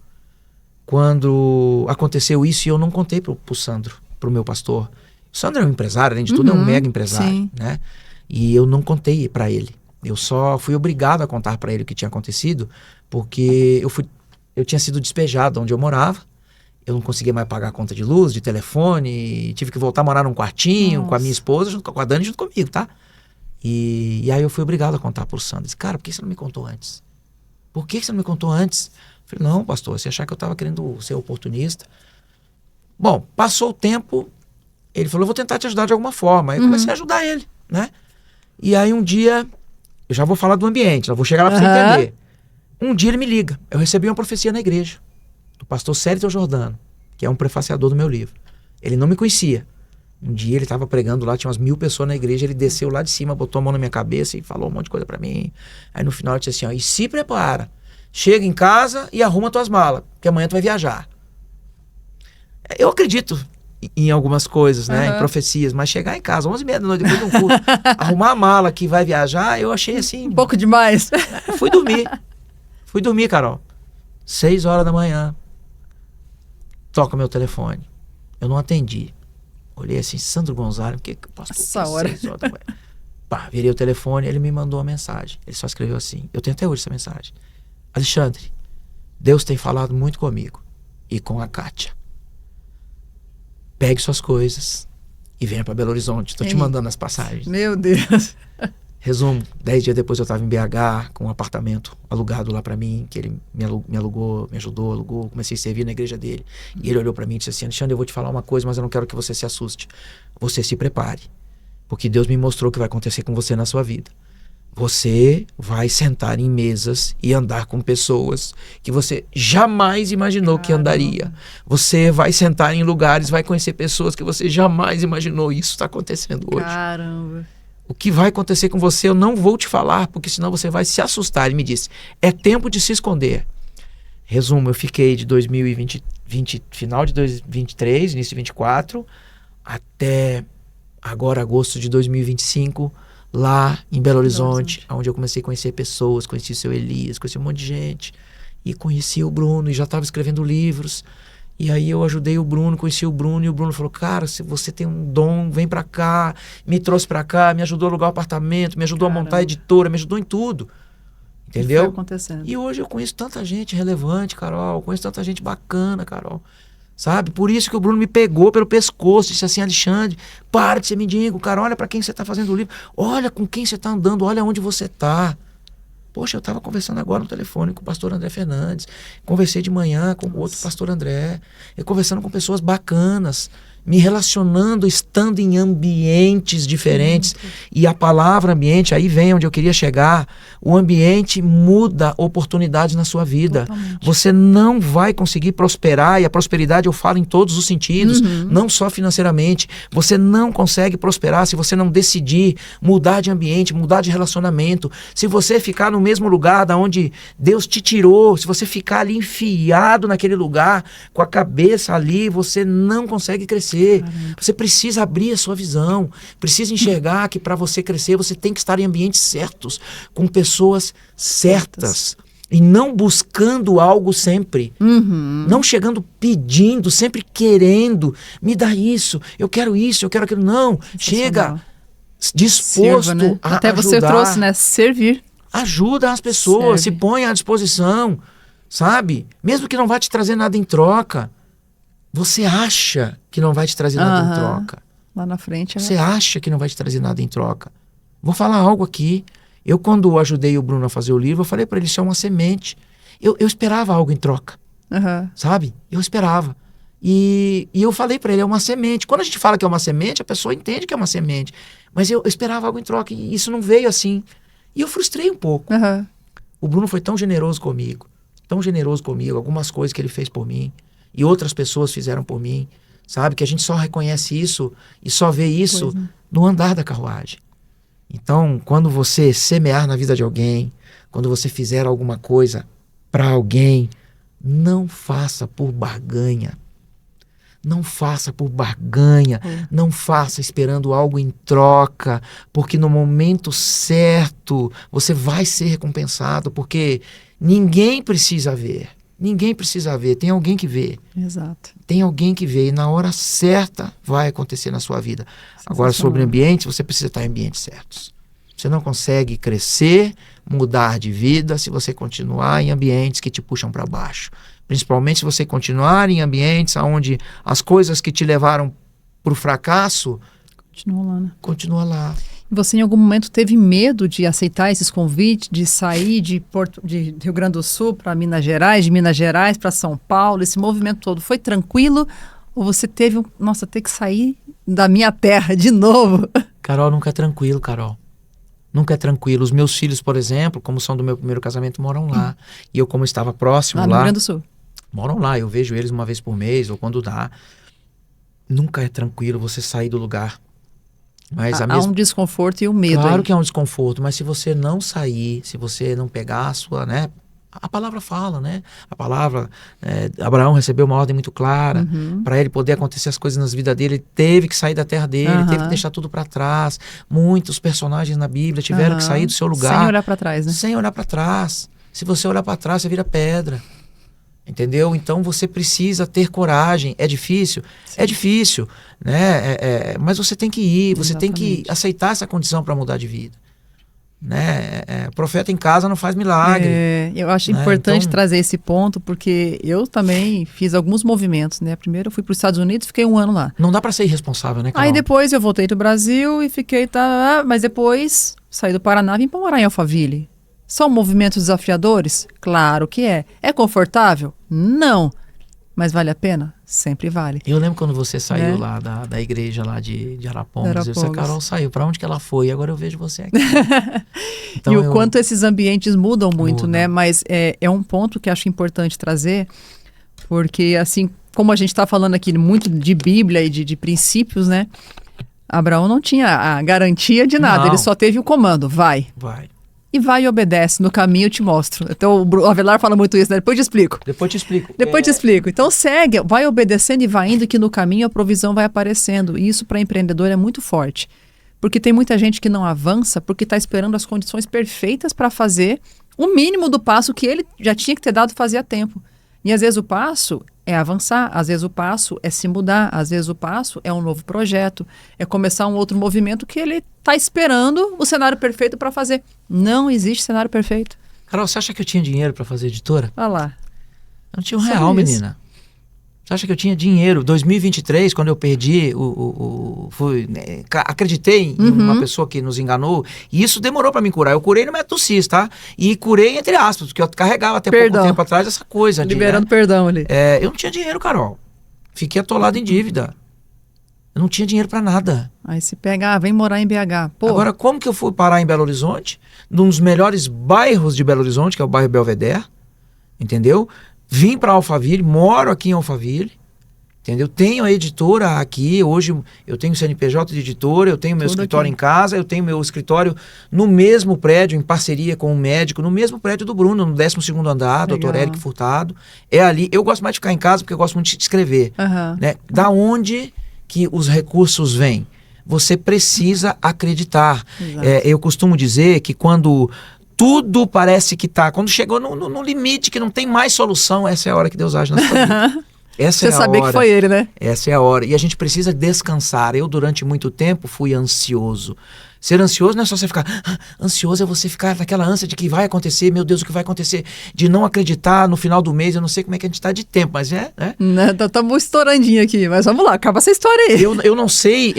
[SPEAKER 1] quando aconteceu isso e eu não contei pro Sandro, pro meu pastor. O Sandro é um empresário, além de tudo é um mega empresário, né? E eu não contei para ele. Eu só fui obrigado a contar para ele o que tinha acontecido, porque eu tinha sido despejado onde eu morava. Eu não conseguia mais pagar a conta de luz, de telefone, tive que voltar a morar num quartinho com a minha esposa, com a Dani junto comigo, tá? E aí eu fui obrigado a contar pro Sandro. Disse, cara, por que você não me contou antes? Por que você não me contou antes? Eu falei, não, pastor, você achar que eu estava querendo ser oportunista. Bom, passou o tempo, ele falou, eu vou tentar te ajudar de alguma forma. Aí eu comecei a ajudar ele, né? E aí um dia, eu já vou falar do ambiente, já vou chegar lá pra você entender. Um dia ele me liga, eu recebi uma profecia na igreja, do pastor Célio Jordano, que é um prefaciador do meu livro. Ele não me conhecia. Um dia ele estava pregando lá, tinha umas 1.000 pessoas na igreja, ele desceu lá de cima, botou a mão na minha cabeça e falou um monte de coisa pra mim. Aí no final ele disse assim, ó, e se prepara, chega em casa e arruma tuas malas, porque amanhã tu vai viajar. Eu acredito em algumas coisas, né, em profecias, mas chegar em casa, 11h30 da noite, depois de um culto, arrumar a mala que vai viajar, eu achei assim...
[SPEAKER 2] Um pouco demais.
[SPEAKER 1] Fui dormir, Carol. 6h da manhã, toca meu telefone. Eu não atendi. Olhei assim, Sandro Gonzalez, o que eu posso...
[SPEAKER 2] Essa hora.
[SPEAKER 1] 6h da manhã. Pá, virei o telefone, ele me mandou uma mensagem. Ele só escreveu assim, eu tenho até hoje essa mensagem. Alexandre, Deus tem falado muito comigo e com a Kátia. Pegue suas coisas e venha para Belo Horizonte. Tô te mandando as passagens.
[SPEAKER 2] Meu Deus.
[SPEAKER 1] Resumo, 10 dias depois eu estava em BH com um apartamento alugado lá para mim, que ele me alugou, me ajudou, alugou, comecei a servir na igreja dele. E ele olhou para mim e disse assim, Alexandre, eu vou te falar uma coisa, mas eu não quero que você se assuste. Você se prepare, porque Deus me mostrou o que vai acontecer com você na sua vida. Você vai sentar em mesas e andar com pessoas que você jamais imaginou que andaria. Você vai sentar em lugares, vai conhecer pessoas que você jamais imaginou. Isso está acontecendo hoje.
[SPEAKER 2] Caramba.
[SPEAKER 1] O que vai acontecer com você eu não vou te falar, porque senão você vai se assustar. Ele me disse, é tempo de se esconder. Resumo, eu fiquei de 2020, final de 2023, início de 2024, até agora agosto de 2025, lá em Belo Horizonte, onde eu comecei a conhecer pessoas, conheci o seu Elias, conheci um monte de gente, e conheci o Bruno, e já estava escrevendo livros, e aí eu ajudei o Bruno, conheci o Bruno, e o Bruno falou, cara, se você tem um dom, vem pra cá, me trouxe pra cá, me ajudou a alugar o apartamento, me ajudou a montar a editora, me ajudou em tudo, entendeu?
[SPEAKER 2] E foi acontecendo.
[SPEAKER 1] E hoje eu conheço tanta gente relevante, Carol, conheço tanta gente bacana, Carol. Sabe? Por isso que o Bruno me pegou pelo pescoço, disse assim, Alexandre, para de ser mendigo, cara, olha para quem você está fazendo o livro, olha com quem você está andando, olha onde você está. Poxa, eu estava conversando agora no telefone com o pastor André Fernandes, conversei de manhã com o outro pastor André, eu conversando com pessoas bacanas, me relacionando, estando em ambientes diferentes. E a palavra ambiente, aí vem onde eu queria chegar, o ambiente muda oportunidades na sua vida.
[SPEAKER 2] Totalmente.
[SPEAKER 1] Você não vai conseguir prosperar, e a prosperidade eu falo em todos os sentidos, não só financeiramente. Você não consegue prosperar se você não decidir mudar de ambiente, mudar de relacionamento. Se você ficar no mesmo lugar da onde Deus te tirou, se você ficar ali enfiado naquele lugar, com a cabeça ali, você não consegue crescer. Você precisa abrir a sua visão, precisa enxergar que para você crescer você tem que estar em ambientes certos, com pessoas certas. E não buscando algo sempre, não chegando pedindo, sempre querendo, me dá isso, eu quero aquilo. Não, chega disposto
[SPEAKER 2] Sirva, né?
[SPEAKER 1] a
[SPEAKER 2] Até
[SPEAKER 1] ajudar.
[SPEAKER 2] você trouxe, né? Servir.
[SPEAKER 1] Ajuda as pessoas, se põe à disposição, sabe? Mesmo que não vai te trazer nada em troca. Você acha que não vai te trazer nada em troca.
[SPEAKER 2] Lá na frente.
[SPEAKER 1] Você acha que não vai te trazer nada em troca. Vou falar algo aqui. Eu, quando ajudei o Bruno a fazer o livro, eu falei para ele, isso é uma semente. Eu esperava algo em troca, sabe? Eu esperava. E eu falei para ele, é uma semente. Quando a gente fala que é uma semente, a pessoa entende que é uma semente. Mas eu esperava algo em troca e isso não veio assim. E eu frustrei um pouco. O Bruno foi tão generoso comigo. Algumas coisas que ele fez por mim. E outras pessoas fizeram por mim, sabe? Que a gente só reconhece isso e só vê isso no andar da carruagem. Então, quando você semear na vida de alguém, quando você fizer alguma coisa para alguém, não faça por barganha. Não faça por barganha, não faça esperando algo em troca, porque no momento certo você vai ser recompensado, porque ninguém precisa ver. Ninguém precisa ver, tem alguém que vê.
[SPEAKER 2] Exato.
[SPEAKER 1] Tem alguém que vê e na hora certa vai acontecer na sua vida. Agora, sobre ambientes, você precisa estar em ambientes certos. Você não consegue crescer, mudar de vida se você continuar em ambientes que te puxam para baixo. Principalmente se você continuar em ambientes onde as coisas que te levaram para o fracasso continua lá.
[SPEAKER 2] Você em algum momento teve medo de aceitar esses convites, de sair de Rio Grande do Sul para Minas Gerais, de Minas Gerais para São Paulo, esse movimento todo foi tranquilo? Ou você teve, ter que sair da minha terra de novo?
[SPEAKER 1] Carol, nunca é tranquilo, Carol. Nunca é tranquilo. Os meus filhos, por exemplo, como são do meu primeiro casamento, moram lá. E eu, como estava próximo lá...
[SPEAKER 2] no Rio Grande do Sul.
[SPEAKER 1] Moram lá, eu vejo eles uma vez por mês ou quando dá. Nunca é tranquilo você sair do lugar. Mas
[SPEAKER 2] há um desconforto e um medo.
[SPEAKER 1] Claro
[SPEAKER 2] aí.
[SPEAKER 1] que há um desconforto, mas se você não sair, se você não pegar a sua, né? A palavra fala, né? A palavra, Abraão recebeu uma ordem muito clara. Para ele poder acontecer as coisas na vida dele, ele teve que sair da terra dele, teve que deixar tudo para trás. Muitos personagens na Bíblia tiveram que sair do seu lugar.
[SPEAKER 2] Sem olhar para trás, né?
[SPEAKER 1] Sem olhar para trás. Se você olhar para trás, você vira pedra. Entendeu? Então você precisa ter coragem. É difícil? Sim. É difícil, né? Mas você tem que ir, você tem que aceitar essa condição para mudar de vida. Né? Profeta em casa não faz milagre.
[SPEAKER 2] Eu acho importante trazer esse ponto, porque eu também fiz alguns movimentos, né? Primeiro eu fui para os Estados Unidos, fiquei 1 ano lá.
[SPEAKER 1] Não dá para ser irresponsável, né, Carol?
[SPEAKER 2] Aí depois eu voltei para o Brasil e fiquei... mas depois saí do Paraná e vim para morar em Alphaville. São movimentos desafiadores? Claro que é. É confortável? Não. Mas vale a pena? Sempre vale.
[SPEAKER 1] Eu lembro quando você saiu
[SPEAKER 2] Né?
[SPEAKER 1] lá da igreja lá de Arapongas. Eu disse, a
[SPEAKER 2] Arapongas.
[SPEAKER 1] Carol saiu, para onde que ela foi? Agora eu vejo você aqui. Então,
[SPEAKER 2] E o quanto esses ambientes mudam muito,
[SPEAKER 1] Mudam.
[SPEAKER 2] né? Mas é um ponto que acho importante trazer, porque assim, como a gente está falando aqui muito de Bíblia e de princípios, né? Abraão não tinha a garantia de nada,
[SPEAKER 1] Não.
[SPEAKER 2] ele só teve o comando, vai.
[SPEAKER 1] Vai.
[SPEAKER 2] E vai e obedece, no caminho eu te mostro. Então o Avelar fala muito isso, né? Depois eu te explico.
[SPEAKER 1] Depois te explico.
[SPEAKER 2] Depois te explico. Então segue, vai obedecendo e vai indo, que no caminho a provisão vai aparecendo. E isso para empreendedor é muito forte. Porque tem muita gente que não avança porque está esperando as condições perfeitas para fazer o mínimo do passo que ele já tinha que ter dado fazia tempo. E às vezes o passo é avançar, às vezes o passo é se mudar, às vezes o passo é um novo projeto, é começar um outro movimento que ele está esperando o cenário perfeito para fazer. Não existe cenário perfeito.
[SPEAKER 1] Carol, você acha que eu tinha dinheiro para fazer editora?
[SPEAKER 2] Olha lá.
[SPEAKER 1] Eu não tinha um
[SPEAKER 2] Sabe
[SPEAKER 1] real,
[SPEAKER 2] isso?
[SPEAKER 1] menina. Você acha que eu tinha dinheiro? 2023, quando eu perdi, acreditei em uma pessoa que nos enganou, e isso demorou para me curar. Eu curei no método CIS, tá? E curei entre aspas, porque eu carregava até
[SPEAKER 2] Perdão.
[SPEAKER 1] pouco tempo atrás essa coisa.
[SPEAKER 2] Liberando perdão ali.
[SPEAKER 1] Eu não tinha dinheiro, Carol. Fiquei atolado em dívida. Eu não tinha dinheiro para nada.
[SPEAKER 2] Aí se pega, vem morar em BH. Pô,
[SPEAKER 1] Agora, como que eu fui parar em Belo Horizonte? Num dos melhores bairros de Belo Horizonte, que é o bairro Belvedere, entendeu? Vim para Alphaville, moro aqui em Alphaville, entendeu? Tenho a editora aqui, hoje eu tenho CNPJ de editora, eu tenho meu
[SPEAKER 2] Tudo
[SPEAKER 1] escritório
[SPEAKER 2] aqui.
[SPEAKER 1] em casa, eu tenho meu escritório no mesmo prédio, em parceria com um médico, no mesmo prédio do Bruno, no 12º andar,
[SPEAKER 2] Legal.
[SPEAKER 1] Dr. Eric Furtado. É ali, eu gosto mais de ficar em casa porque eu gosto muito de escrever.
[SPEAKER 2] aham.
[SPEAKER 1] Né? Da onde que os recursos vêm? Você precisa acreditar.
[SPEAKER 2] Exato.
[SPEAKER 1] Eu costumo dizer que quando tudo parece que está, quando chegou no limite que não tem mais solução, essa é a hora que Deus age na sua vida. Essa
[SPEAKER 2] Você
[SPEAKER 1] é a
[SPEAKER 2] sabia
[SPEAKER 1] hora.
[SPEAKER 2] que foi ele, né?
[SPEAKER 1] Essa é a hora. E a gente precisa descansar. Eu, durante muito tempo, fui ansioso. Ser ansioso não é só você ficar... Ansioso é você ficar naquela ânsia de que vai acontecer, meu Deus, o que vai acontecer? De não acreditar no final do mês. Eu não sei como é que a gente está de tempo, mas né?
[SPEAKER 2] Estamos estourandinho aqui, mas vamos lá, acaba essa história aí.
[SPEAKER 1] Eu não sei,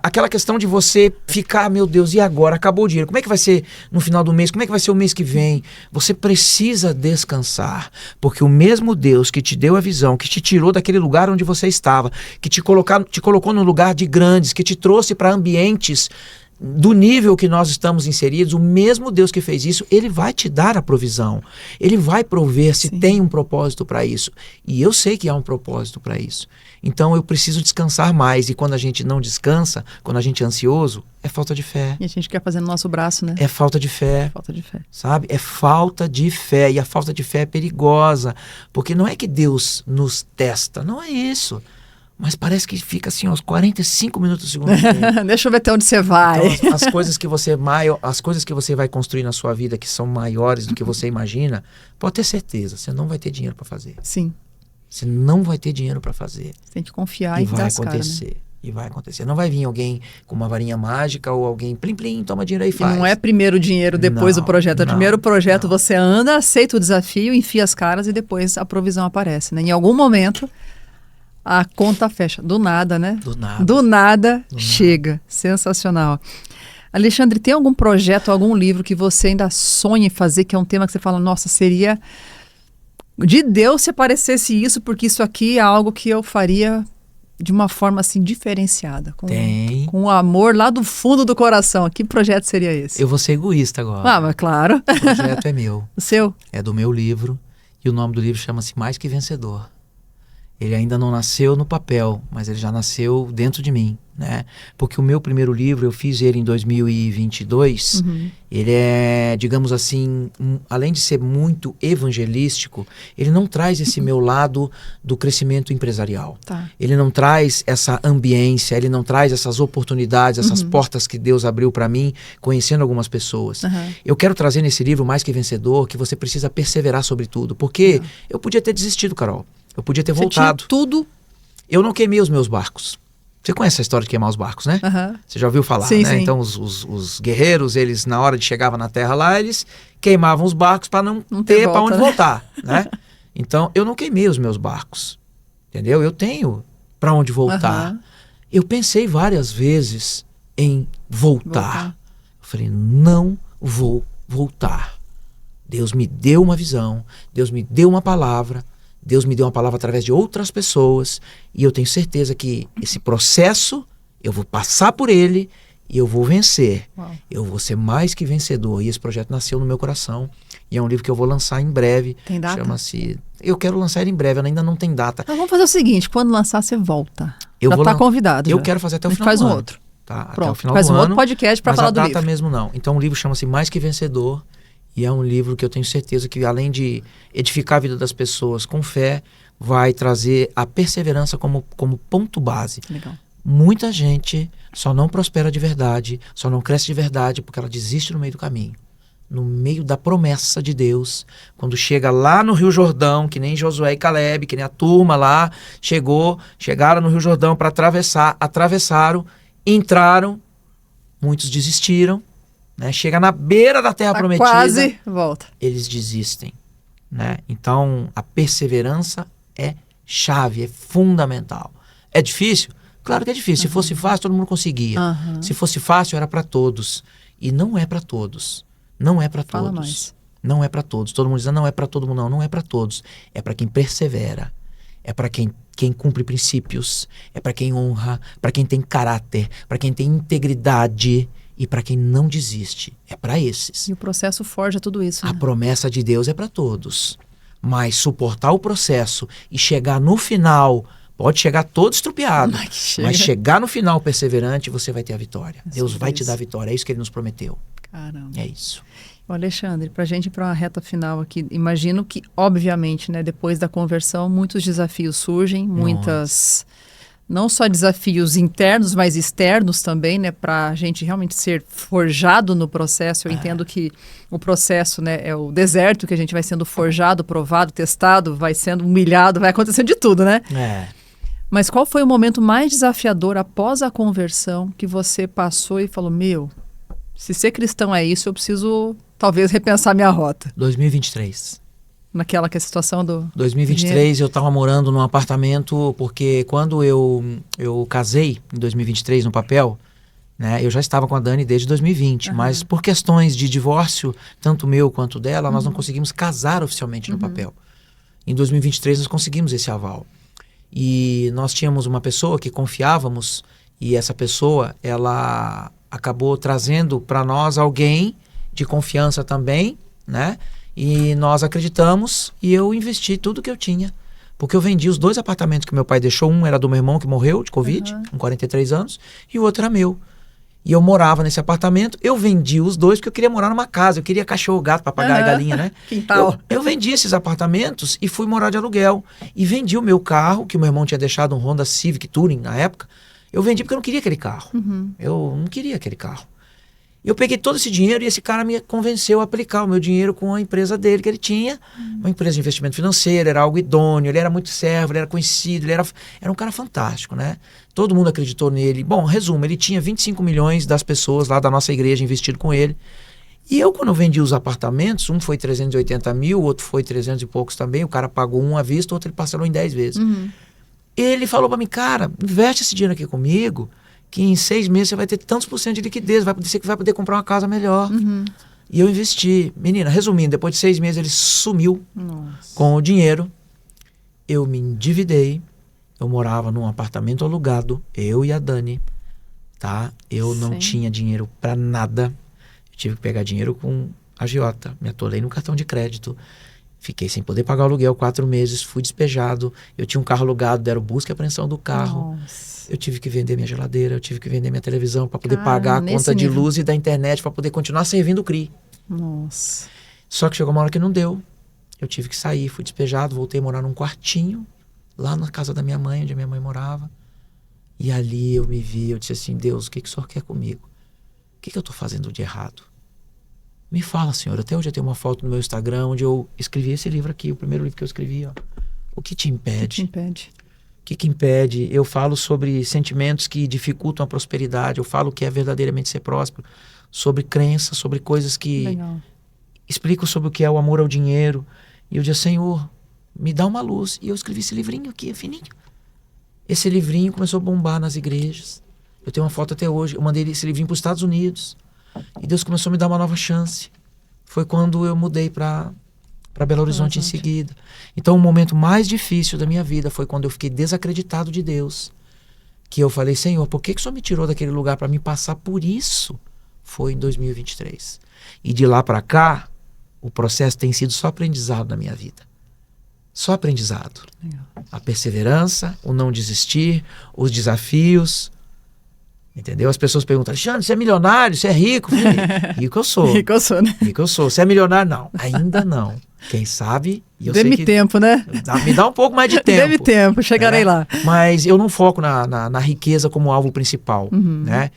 [SPEAKER 1] aquela questão de você ficar, meu Deus, e agora? Acabou o dinheiro. Como é que vai ser no final do mês? Como é que vai ser o mês que vem? Você precisa descansar, porque o mesmo Deus que te deu a visão, que te tirou daquele lugar onde você estava, que te colocou num lugar de grandes, que te trouxe para ambientes do nível que nós estamos inseridos, o mesmo Deus que fez isso, ele vai te dar a provisão. Ele vai prover se
[SPEAKER 2] Sim.
[SPEAKER 1] tem um propósito para isso. E eu sei que há um propósito para isso. Então eu preciso descansar mais. E quando a gente não descansa, quando a gente é ansioso, é falta de fé.
[SPEAKER 2] E a gente quer fazer no nosso braço, né?
[SPEAKER 1] É falta de fé.
[SPEAKER 2] Falta de fé.
[SPEAKER 1] Sabe? É falta de fé. E a falta de fé é perigosa. Porque não é que Deus nos testa. Não é isso. Mas parece que fica assim, aos 45 minutos do segundo tempo.
[SPEAKER 2] Deixa eu ver até onde você vai.
[SPEAKER 1] Então, as coisas que você vai construir na sua vida que são maiores do que você imagina, pode ter certeza, você não vai ter dinheiro para fazer.
[SPEAKER 2] Sim,
[SPEAKER 1] Você não vai ter dinheiro para fazer.
[SPEAKER 2] você tem que confiar
[SPEAKER 1] E
[SPEAKER 2] e dar
[SPEAKER 1] vai
[SPEAKER 2] as caras, né?
[SPEAKER 1] acontecer. E vai acontecer. Não vai vir alguém com uma varinha mágica ou alguém plim plim, toma dinheiro aí e
[SPEAKER 2] E
[SPEAKER 1] faz.
[SPEAKER 2] não é primeiro o dinheiro, depois
[SPEAKER 1] Não,
[SPEAKER 2] o projeto. É
[SPEAKER 1] não,
[SPEAKER 2] primeiro o projeto,
[SPEAKER 1] não.
[SPEAKER 2] você anda, aceita o desafio, enfia as caras e depois a provisão aparece, né? Em algum momento, a conta fecha. Do nada, né?
[SPEAKER 1] Do nada.
[SPEAKER 2] Do nada chega. Sensacional. Alexandre, tem algum projeto, algum livro que você ainda sonha em fazer, que é um tema que você fala, nossa, seria de Deus se aparecesse isso, porque isso aqui é algo que eu faria de uma forma assim diferenciada,
[SPEAKER 1] Tem.
[SPEAKER 2] com o amor lá do fundo do coração. Que projeto seria esse?
[SPEAKER 1] Eu vou ser egoísta agora.
[SPEAKER 2] Ah, mas claro.
[SPEAKER 1] O projeto é meu.
[SPEAKER 2] O seu?
[SPEAKER 1] É do meu livro. E o nome do livro chama-se Mais Que Vencedor. Ele ainda não nasceu no papel, mas ele já nasceu dentro de mim, né? Porque o meu primeiro livro, eu fiz ele em 2022. Ele é, digamos assim, além de ser muito evangelístico, ele não traz esse meu lado do crescimento empresarial.
[SPEAKER 2] Tá.
[SPEAKER 1] Ele não traz essa ambiência, ele não traz essas oportunidades, essas portas que Deus abriu para mim, conhecendo algumas pessoas. Eu quero trazer nesse livro, Mais Que Vencedor, que você precisa perseverar sobre tudo. Porque eu podia ter desistido, Carol. Eu podia ter
[SPEAKER 2] Você
[SPEAKER 1] voltado.
[SPEAKER 2] tinha tudo.
[SPEAKER 1] Eu não queimei os meus barcos. Você conhece a história de queimar os barcos, né? Você já ouviu falar,
[SPEAKER 2] Sim,
[SPEAKER 1] né?
[SPEAKER 2] sim.
[SPEAKER 1] Então os guerreiros, eles na hora de chegar na terra lá, eles queimavam os barcos para não ter para onde voltar, né? Então eu não queimei os meus barcos, entendeu? Eu tenho para onde voltar. Eu pensei várias vezes em voltar. Eu falei, não vou voltar. Deus me deu uma visão, Deus me deu uma palavra, Deus me deu uma palavra através de outras pessoas e eu tenho certeza que esse processo, eu vou passar por ele e eu vou vencer.
[SPEAKER 2] Uau.
[SPEAKER 1] Eu vou ser mais que vencedor. E esse projeto nasceu no meu coração e é um livro que eu vou lançar em breve.
[SPEAKER 2] Tem data?
[SPEAKER 1] Chama-se... Eu quero lançar ele em breve, ainda não tem data.
[SPEAKER 2] Então vamos fazer o seguinte, quando lançar você volta.
[SPEAKER 1] Eu
[SPEAKER 2] já
[SPEAKER 1] vou
[SPEAKER 2] tá convidado.
[SPEAKER 1] Eu
[SPEAKER 2] já.
[SPEAKER 1] quero fazer até o
[SPEAKER 2] A gente
[SPEAKER 1] final
[SPEAKER 2] faz
[SPEAKER 1] do
[SPEAKER 2] um
[SPEAKER 1] ano.
[SPEAKER 2] outro.
[SPEAKER 1] Tá? Até
[SPEAKER 2] Pronto,
[SPEAKER 1] o final
[SPEAKER 2] faz
[SPEAKER 1] do
[SPEAKER 2] um
[SPEAKER 1] ano,
[SPEAKER 2] outro podcast para
[SPEAKER 1] mas
[SPEAKER 2] falar
[SPEAKER 1] a
[SPEAKER 2] do
[SPEAKER 1] data
[SPEAKER 2] livro.
[SPEAKER 1] mesmo não. Então o livro chama-se Mais que Vencedor e é um livro que eu tenho certeza que, além de edificar a vida das pessoas com fé, vai trazer a perseverança como ponto base.
[SPEAKER 2] Legal.
[SPEAKER 1] Muita gente só não prospera de verdade, só não cresce de verdade porque ela desiste no meio do caminho. No meio da promessa de Deus, quando chega lá no Rio Jordão, que nem Josué e Caleb, que nem a turma lá, chegaram no Rio Jordão para atravessaram, entraram, muitos desistiram, né? Chega na beira da terra prometida,
[SPEAKER 2] Quase volta.
[SPEAKER 1] eles desistem, né? Então a perseverança é chave, é fundamental. É difícil? Claro que é difícil. Se fosse fácil, todo mundo conseguia. Se fosse fácil, era para todos. E não é para todos. Não é para todos.
[SPEAKER 2] Fala mais.
[SPEAKER 1] Não é para todos. Todo mundo diz, não é para todo mundo, não. Não é para todos. É para quem persevera. É para quem cumpre princípios. É para quem honra. Para quem tem caráter. Para quem tem integridade. E para quem não desiste. É para esses.
[SPEAKER 2] E o processo forja tudo isso.
[SPEAKER 1] A
[SPEAKER 2] Né?
[SPEAKER 1] promessa de Deus é para todos. Mas suportar o processo e chegar no final... Pode chegar todo estrupiado, mas chegar no final perseverante, você vai ter a vitória. Deus vai te dar a vitória, é isso que Ele nos prometeu.
[SPEAKER 2] Caramba.
[SPEAKER 1] É isso.
[SPEAKER 2] Ô Alexandre, para a gente ir para uma reta final aqui, imagino que, obviamente, né, depois da conversão, muitos desafios surgem, muitas... Não só desafios internos, mas externos também, né? Para a gente realmente ser forjado no processo. Eu entendo que o processo, né, é o deserto que a gente vai sendo forjado, provado, testado, vai sendo humilhado, vai acontecendo de tudo, né? Mas qual foi o momento mais desafiador após a conversão que você passou e falou, se ser cristão é isso, eu preciso talvez repensar minha rota?
[SPEAKER 1] 2023.
[SPEAKER 2] Naquela que é a situação do...
[SPEAKER 1] 2023 eu estava morando num apartamento, porque quando eu casei, em 2023 no papel, né, eu já estava com a Dani desde 2020, mas por questões de divórcio, tanto meu quanto dela, nós não conseguimos casar oficialmente no papel. Em 2023 nós conseguimos esse aval. E nós tínhamos uma pessoa que confiávamos e essa pessoa, ela acabou trazendo para nós alguém de confiança também, né? E nós acreditamos e eu investi tudo que eu tinha. Porque eu vendi os 2 apartamentos que meu pai deixou. Um era do meu irmão que morreu de Covid, com 43 anos, e o outro era meu. E eu morava nesse apartamento, eu vendi os 2 porque eu queria morar numa casa, eu queria cachorro, gato, papagaio, galinha, né?
[SPEAKER 2] Quintal.
[SPEAKER 1] Eu vendi esses apartamentos e fui morar de aluguel. E vendi o meu carro, que o meu irmão tinha deixado um Honda Civic Touring na época. Eu vendi porque eu não queria aquele carro. Eu não queria aquele carro. Eu peguei todo esse dinheiro e esse cara me convenceu a aplicar o meu dinheiro com a empresa dele que ele tinha. Uma empresa de investimento financeiro, era algo idôneo, ele era muito servo, ele era conhecido, ele era um cara fantástico, né? Todo mundo acreditou nele. Bom, resumo, ele tinha 25 milhões das pessoas lá da nossa igreja investido com ele. E eu, quando eu vendi os apartamentos, um foi 380 mil, o outro foi 300 e poucos também, o cara pagou um à vista, o outro ele parcelou em 10 vezes. Ele falou pra mim, cara, investe esse dinheiro aqui comigo, que em 6 meses você vai ter tantos por cento de liquidez, você vai poder comprar uma casa melhor. E eu investi. Menina, resumindo, depois de 6 meses ele sumiu com o dinheiro. Eu me endividei. Eu morava num apartamento alugado, eu e a Dani, tá? Eu não tinha dinheiro pra nada. Eu tive que pegar dinheiro com a agiota. Me atolei no cartão de crédito. Fiquei sem poder pagar o aluguel 4 meses, fui despejado. Eu tinha um carro alugado, deram busca e apreensão do carro. Eu tive que vender minha geladeira, eu tive que vender minha televisão para poder pagar a conta de luz e da internet para poder continuar servindo o CRI. Só que chegou uma hora que não deu. Eu tive que sair, fui despejado, voltei a morar num quartinho, lá na casa da minha mãe, onde a minha mãe morava. E ali eu me vi, eu disse assim, Deus, o que o Senhor quer comigo? O que eu estou fazendo de errado? Me fala, Senhor. Até hoje eu tenho uma foto no meu Instagram onde eu escrevi esse livro aqui, o primeiro livro que eu escrevi, ó. O que te impede?
[SPEAKER 2] O que te impede?
[SPEAKER 1] O que impede? Eu falo sobre sentimentos que dificultam a prosperidade, eu falo o que é verdadeiramente ser próspero, sobre crenças, sobre coisas que...
[SPEAKER 2] Legal.
[SPEAKER 1] Explico sobre o que é o amor ao dinheiro. E eu disse, Senhor, me dá uma luz. E eu escrevi esse livrinho aqui, fininho. Esse livrinho começou a bombar nas igrejas. Eu tenho uma foto até hoje. Eu mandei esse livrinho para os Estados Unidos. E Deus começou a me dar uma nova chance. Foi quando eu mudei para para Belo Horizonte em seguida. Então, o momento mais difícil da minha vida foi quando eu fiquei desacreditado de Deus. Que eu falei, Senhor, por que o Senhor me tirou daquele lugar para me passar por isso? Foi em 2023. E de lá para cá, o processo tem sido só aprendizado na minha vida. Só aprendizado.
[SPEAKER 2] Legal.
[SPEAKER 1] A perseverança, o não desistir, os desafios. Entendeu? As pessoas perguntam, Alexandre, você é milionário? Você é rico? Rico eu sou.
[SPEAKER 2] Rico eu sou, né?
[SPEAKER 1] Rico eu sou. Você é milionário? Não. Ainda não. Quem sabe...
[SPEAKER 2] Dê-me tempo, né?
[SPEAKER 1] Me dá um pouco mais de tempo.
[SPEAKER 2] Dê-me tempo, chegarei lá.
[SPEAKER 1] Mas eu não foco na riqueza como alvo principal. Né?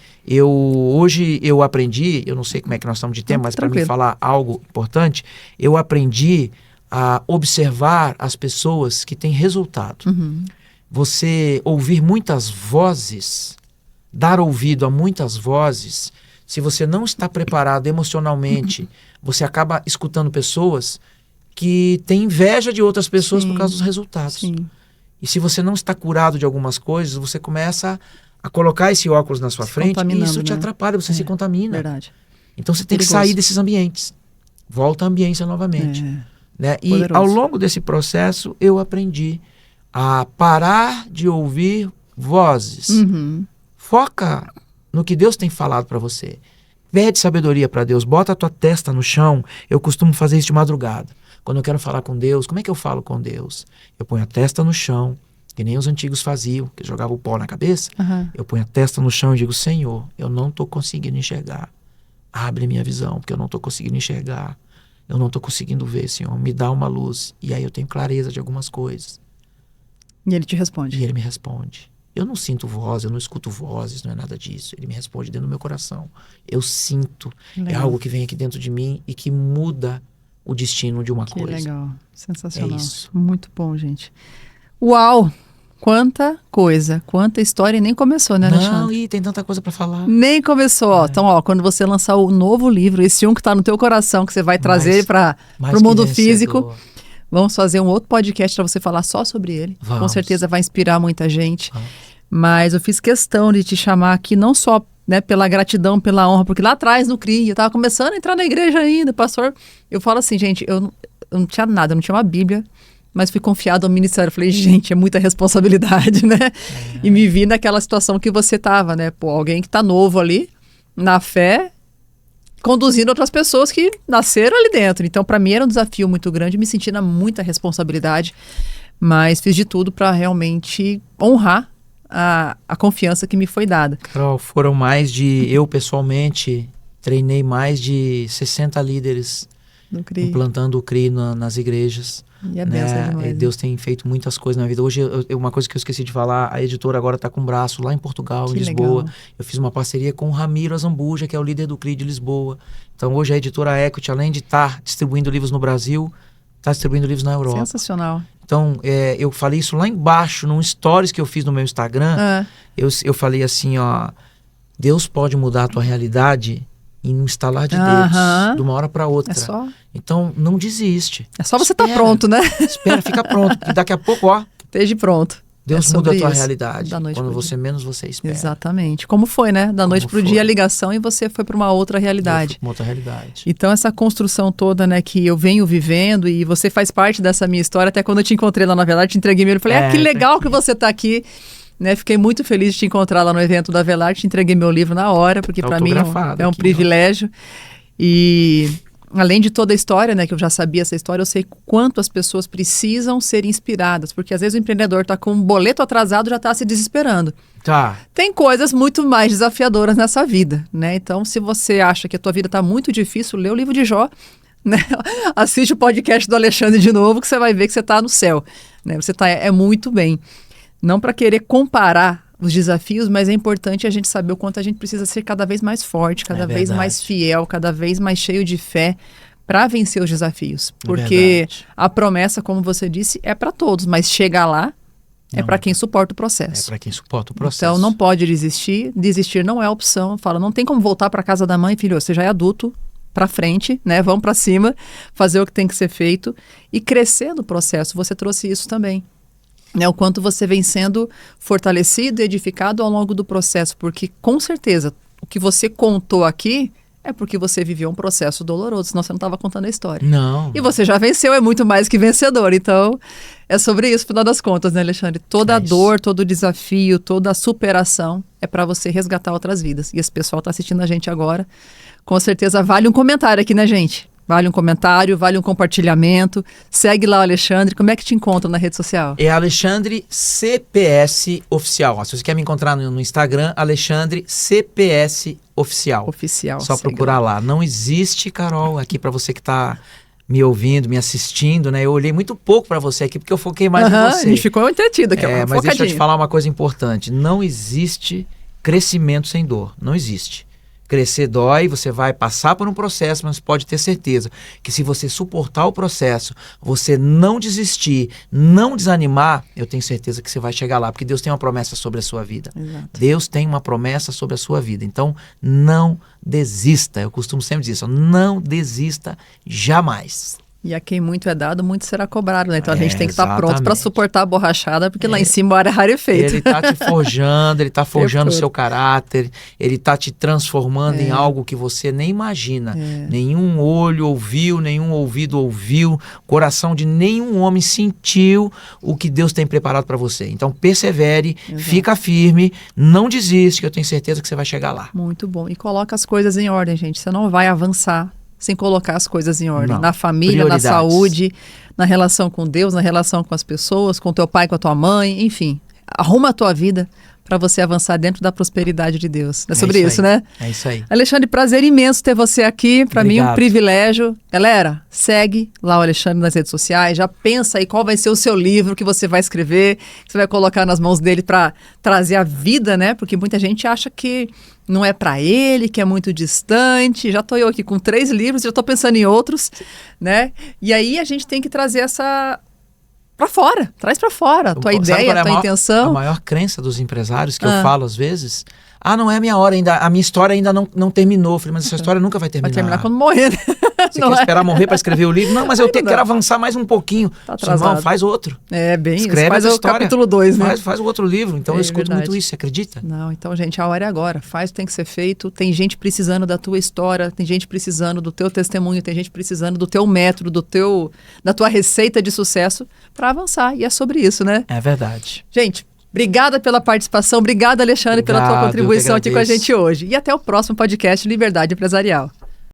[SPEAKER 1] Hoje eu aprendi, eu não sei como é que nós estamos de tempo, mas para me falar algo importante, eu aprendi a observar as pessoas que têm resultado. Você ouvir muitas vozes, dar ouvido a muitas vozes, se você não está preparado emocionalmente, você acaba escutando pessoas que têm inveja de outras pessoas por causa dos resultados.
[SPEAKER 2] Sim.
[SPEAKER 1] E se você não está curado de algumas coisas, você começa a colocar esse óculos na sua frente e isso te atrapalha, você se contamina.
[SPEAKER 2] Verdade.
[SPEAKER 1] Então você tem que sair desses ambientes. Volta à ambiência novamente. Né? E
[SPEAKER 2] Poderoso.
[SPEAKER 1] ao longo desse processo eu aprendi a parar de ouvir vozes. Foca no que Deus tem falado para você. Pede sabedoria para Deus, bota a tua testa no chão. Eu costumo fazer isso de madrugada. Quando eu quero falar com Deus, como é que eu falo com Deus? Eu ponho a testa no chão, que nem os antigos faziam, que jogavam o pó na cabeça. Eu ponho a testa no chão e digo, Senhor, eu não estou conseguindo enxergar. Abre minha visão, porque eu não estou conseguindo enxergar. Eu não estou conseguindo ver, Senhor. Me dá uma luz. E aí eu tenho clareza de algumas coisas.
[SPEAKER 2] E Ele te responde.
[SPEAKER 1] E Ele me responde. Eu não sinto voz, eu não escuto vozes, não é nada disso. Ele me responde dentro do meu coração. Eu sinto. Legal. É algo que vem aqui dentro de mim e que muda o destino de uma coisa.
[SPEAKER 2] Que legal. Sensacional.
[SPEAKER 1] É isso.
[SPEAKER 2] Muito bom, gente. Uau! Quanta coisa, quanta história e nem começou, né, Alexandre?
[SPEAKER 1] Não, e tem tanta coisa para falar.
[SPEAKER 2] Nem começou. Então, quando você lançar o novo livro, esse que tá no teu coração, que você vai trazer para o mundo físico, vamos fazer um outro podcast para você falar só sobre ele.
[SPEAKER 1] Vamos.
[SPEAKER 2] Com certeza vai inspirar muita gente. Mas eu fiz questão de te chamar aqui, não só, né, pela gratidão, pela honra, porque lá atrás no CRI, eu tava começando a entrar na igreja ainda, pastor. Eu falo assim, gente, eu não tinha nada, eu não tinha uma Bíblia, mas fui confiado ao ministério. Eu falei, gente, é muita responsabilidade, né? E me vi naquela situação que você tava, né? Pô, alguém que tá novo ali, na fé, conduzindo outras pessoas que nasceram ali dentro. Então, para mim, era um desafio muito grande, me senti na muita responsabilidade, mas fiz de tudo para realmente honrar a confiança que me foi dada.
[SPEAKER 1] Carol, eu pessoalmente treinei mais de 60 líderes implantando o CRI nas igrejas.
[SPEAKER 2] E é benção demais.
[SPEAKER 1] Deus tem feito muitas coisas na vida. Hoje, uma coisa que eu esqueci de falar, a editora agora está com um braço lá em Portugal, em Lisboa. Legal. Eu fiz uma parceria com o Ramiro Azambuja, que é o líder do CRI de Lisboa. Então hoje a editora Equity, além de estar distribuindo livros no Brasil, está distribuindo livros na Europa.
[SPEAKER 2] Sensacional.
[SPEAKER 1] Então, eu falei isso lá embaixo, num stories que eu fiz no meu Instagram. Eu falei assim, ó, Deus pode mudar a tua realidade em um estalar de dedos, de uma hora para outra.
[SPEAKER 2] É só...
[SPEAKER 1] Então, não desiste.
[SPEAKER 2] É só você estar pronto, né?
[SPEAKER 1] Espera, fica pronto. E daqui a pouco, ó...
[SPEAKER 2] Esteja pronto.
[SPEAKER 1] Deus muda a tua realidade. Quando você menos você espera.
[SPEAKER 2] Exatamente. Como foi, né? Da noite pro dia a ligação e você foi para uma outra realidade.
[SPEAKER 1] Uma outra realidade.
[SPEAKER 2] Então, essa construção toda, né, que eu venho vivendo e você faz parte dessa minha história. Até quando eu te encontrei lá na Velar, te entreguei meu livro. Falei, que legal que você tá aqui. Né, fiquei muito feliz de te encontrar lá no evento da Velar. Te entreguei meu livro na hora, porque para mim é um privilégio. E... além de toda a história, né, que eu já sabia essa história, eu sei quanto as pessoas precisam ser inspiradas, porque às vezes o empreendedor está com um boleto atrasado, já está se desesperando.
[SPEAKER 1] Tá.
[SPEAKER 2] Tem coisas muito mais desafiadoras nessa vida, né? Então, se você acha que a tua vida está muito difícil, lê o livro de Jó, né? Assiste o podcast do Alexandre de novo, que você vai ver que você está no céu, né? Você está muito bem. Não para querer comparar os desafios, mas é importante a gente saber o quanto a gente precisa ser cada vez mais forte, cada vez mais fiel, cada vez mais cheio de fé para vencer os desafios. Porque a promessa, como você disse, é para todos, mas chegar lá é para quem suporta o processo.
[SPEAKER 1] É para quem suporta o processo.
[SPEAKER 2] Então não pode desistir. Desistir não é opção. Fala, não tem como voltar para casa da mãe, filho, você já é adulto, para frente, né? Vamos para cima, fazer o que tem que ser feito e crescer no processo. Você trouxe isso também. Né, o quanto você vem sendo fortalecido e edificado ao longo do processo, porque com certeza o que você contou aqui é porque você viveu um processo doloroso, senão você não estava contando a história.
[SPEAKER 1] Não.
[SPEAKER 2] E você já venceu, é muito mais que vencedor. Então, é sobre isso, no final das contas, né, Alexandre? Toda a dor, todo o desafio, toda a superação é para você resgatar outras vidas. E esse pessoal está assistindo a gente agora. Com certeza vale um comentário aqui, né, gente? Vale um comentário, vale um compartilhamento. Segue lá o Alexandre. Como é que te encontra na rede social?
[SPEAKER 1] É Alexandre CPS Oficial. Ó, se você quer me encontrar no Instagram, Alexandre CPS Oficial.
[SPEAKER 2] Oficial.
[SPEAKER 1] Só procurar lá. Não existe, Carol, aqui para você que está me ouvindo, me assistindo, né? Eu olhei muito pouco para você aqui porque eu foquei mais em você.
[SPEAKER 2] A gente ficou entretido aqui.
[SPEAKER 1] Mas deixa eu te falar uma coisa importante. Não existe crescimento sem dor. Não existe. Crescer dói, você vai passar por um processo, mas pode ter certeza que se você suportar o processo, você não desistir, não desanimar, eu tenho certeza que você vai chegar lá, porque Deus tem uma promessa sobre a sua vida.
[SPEAKER 2] Exato.
[SPEAKER 1] Deus tem uma promessa sobre a sua vida. Então, não desista. Eu costumo sempre dizer isso, não desista jamais.
[SPEAKER 2] E a quem muito é dado, muito será cobrado, né? Então a gente tem que estar
[SPEAKER 1] exatamente.
[SPEAKER 2] pronto para suportar a borrachada, porque lá em cima é rarefeito.
[SPEAKER 1] Ele está te forjando, ele está forjando o seu caráter, ele está te transformando em algo que você nem imagina. Nenhum olho ouviu, nenhum ouvido ouviu, coração de nenhum homem sentiu o que Deus tem preparado para você. Então persevere, fica firme, não desiste, que eu tenho certeza que você vai chegar lá.
[SPEAKER 2] Muito bom. E coloca as coisas em ordem, gente. Você não vai avançar sem colocar as coisas em ordem.
[SPEAKER 1] Não.
[SPEAKER 2] Na família, na saúde, na relação com Deus, na relação com as pessoas, com teu pai, com a tua mãe, enfim. Arruma a tua vida para você avançar dentro da prosperidade de Deus. É sobre isso, né?
[SPEAKER 1] É isso aí.
[SPEAKER 2] Alexandre, prazer imenso ter você aqui. Para mim, um privilégio. Galera, segue lá o Alexandre nas redes sociais. Já pensa aí qual vai ser o seu livro que você vai escrever, que você vai colocar nas mãos dele para trazer a vida, né? Porque muita gente acha que não é para ele, que é muito distante. Já estou eu aqui com 3 livros, já estou pensando em outros, né? E aí a gente tem que trazer essa para fora, traz para fora a tua ideia, a tua intenção.
[SPEAKER 1] A maior crença dos empresários que eu falo às vezes, não é a minha hora ainda, a minha história ainda não terminou. Eu falei, mas essa história nunca vai terminar.
[SPEAKER 2] Vai terminar quando morrer, né?
[SPEAKER 1] Você quer esperar morrer para escrever o livro? Não, mas eu quero avançar mais um pouquinho.
[SPEAKER 2] Tá atrasado.
[SPEAKER 1] Irmão, faz outro.
[SPEAKER 2] É, bem
[SPEAKER 1] escreve
[SPEAKER 2] isso. Faz o capítulo 2, né?
[SPEAKER 1] Faz o outro livro. Então eu escuto muito isso, você acredita?
[SPEAKER 2] Não, então, gente, a hora é agora. Faz o que tem que ser feito. Tem gente precisando da tua história, tem gente precisando do teu testemunho, tem gente precisando do teu método, da tua receita de sucesso para avançar. E é sobre isso, né?
[SPEAKER 1] É verdade.
[SPEAKER 2] Gente, obrigada pela participação. Obrigada, Alexandre, pela tua contribuição aqui com a gente hoje. E até o próximo podcast Liberdade Empresarial.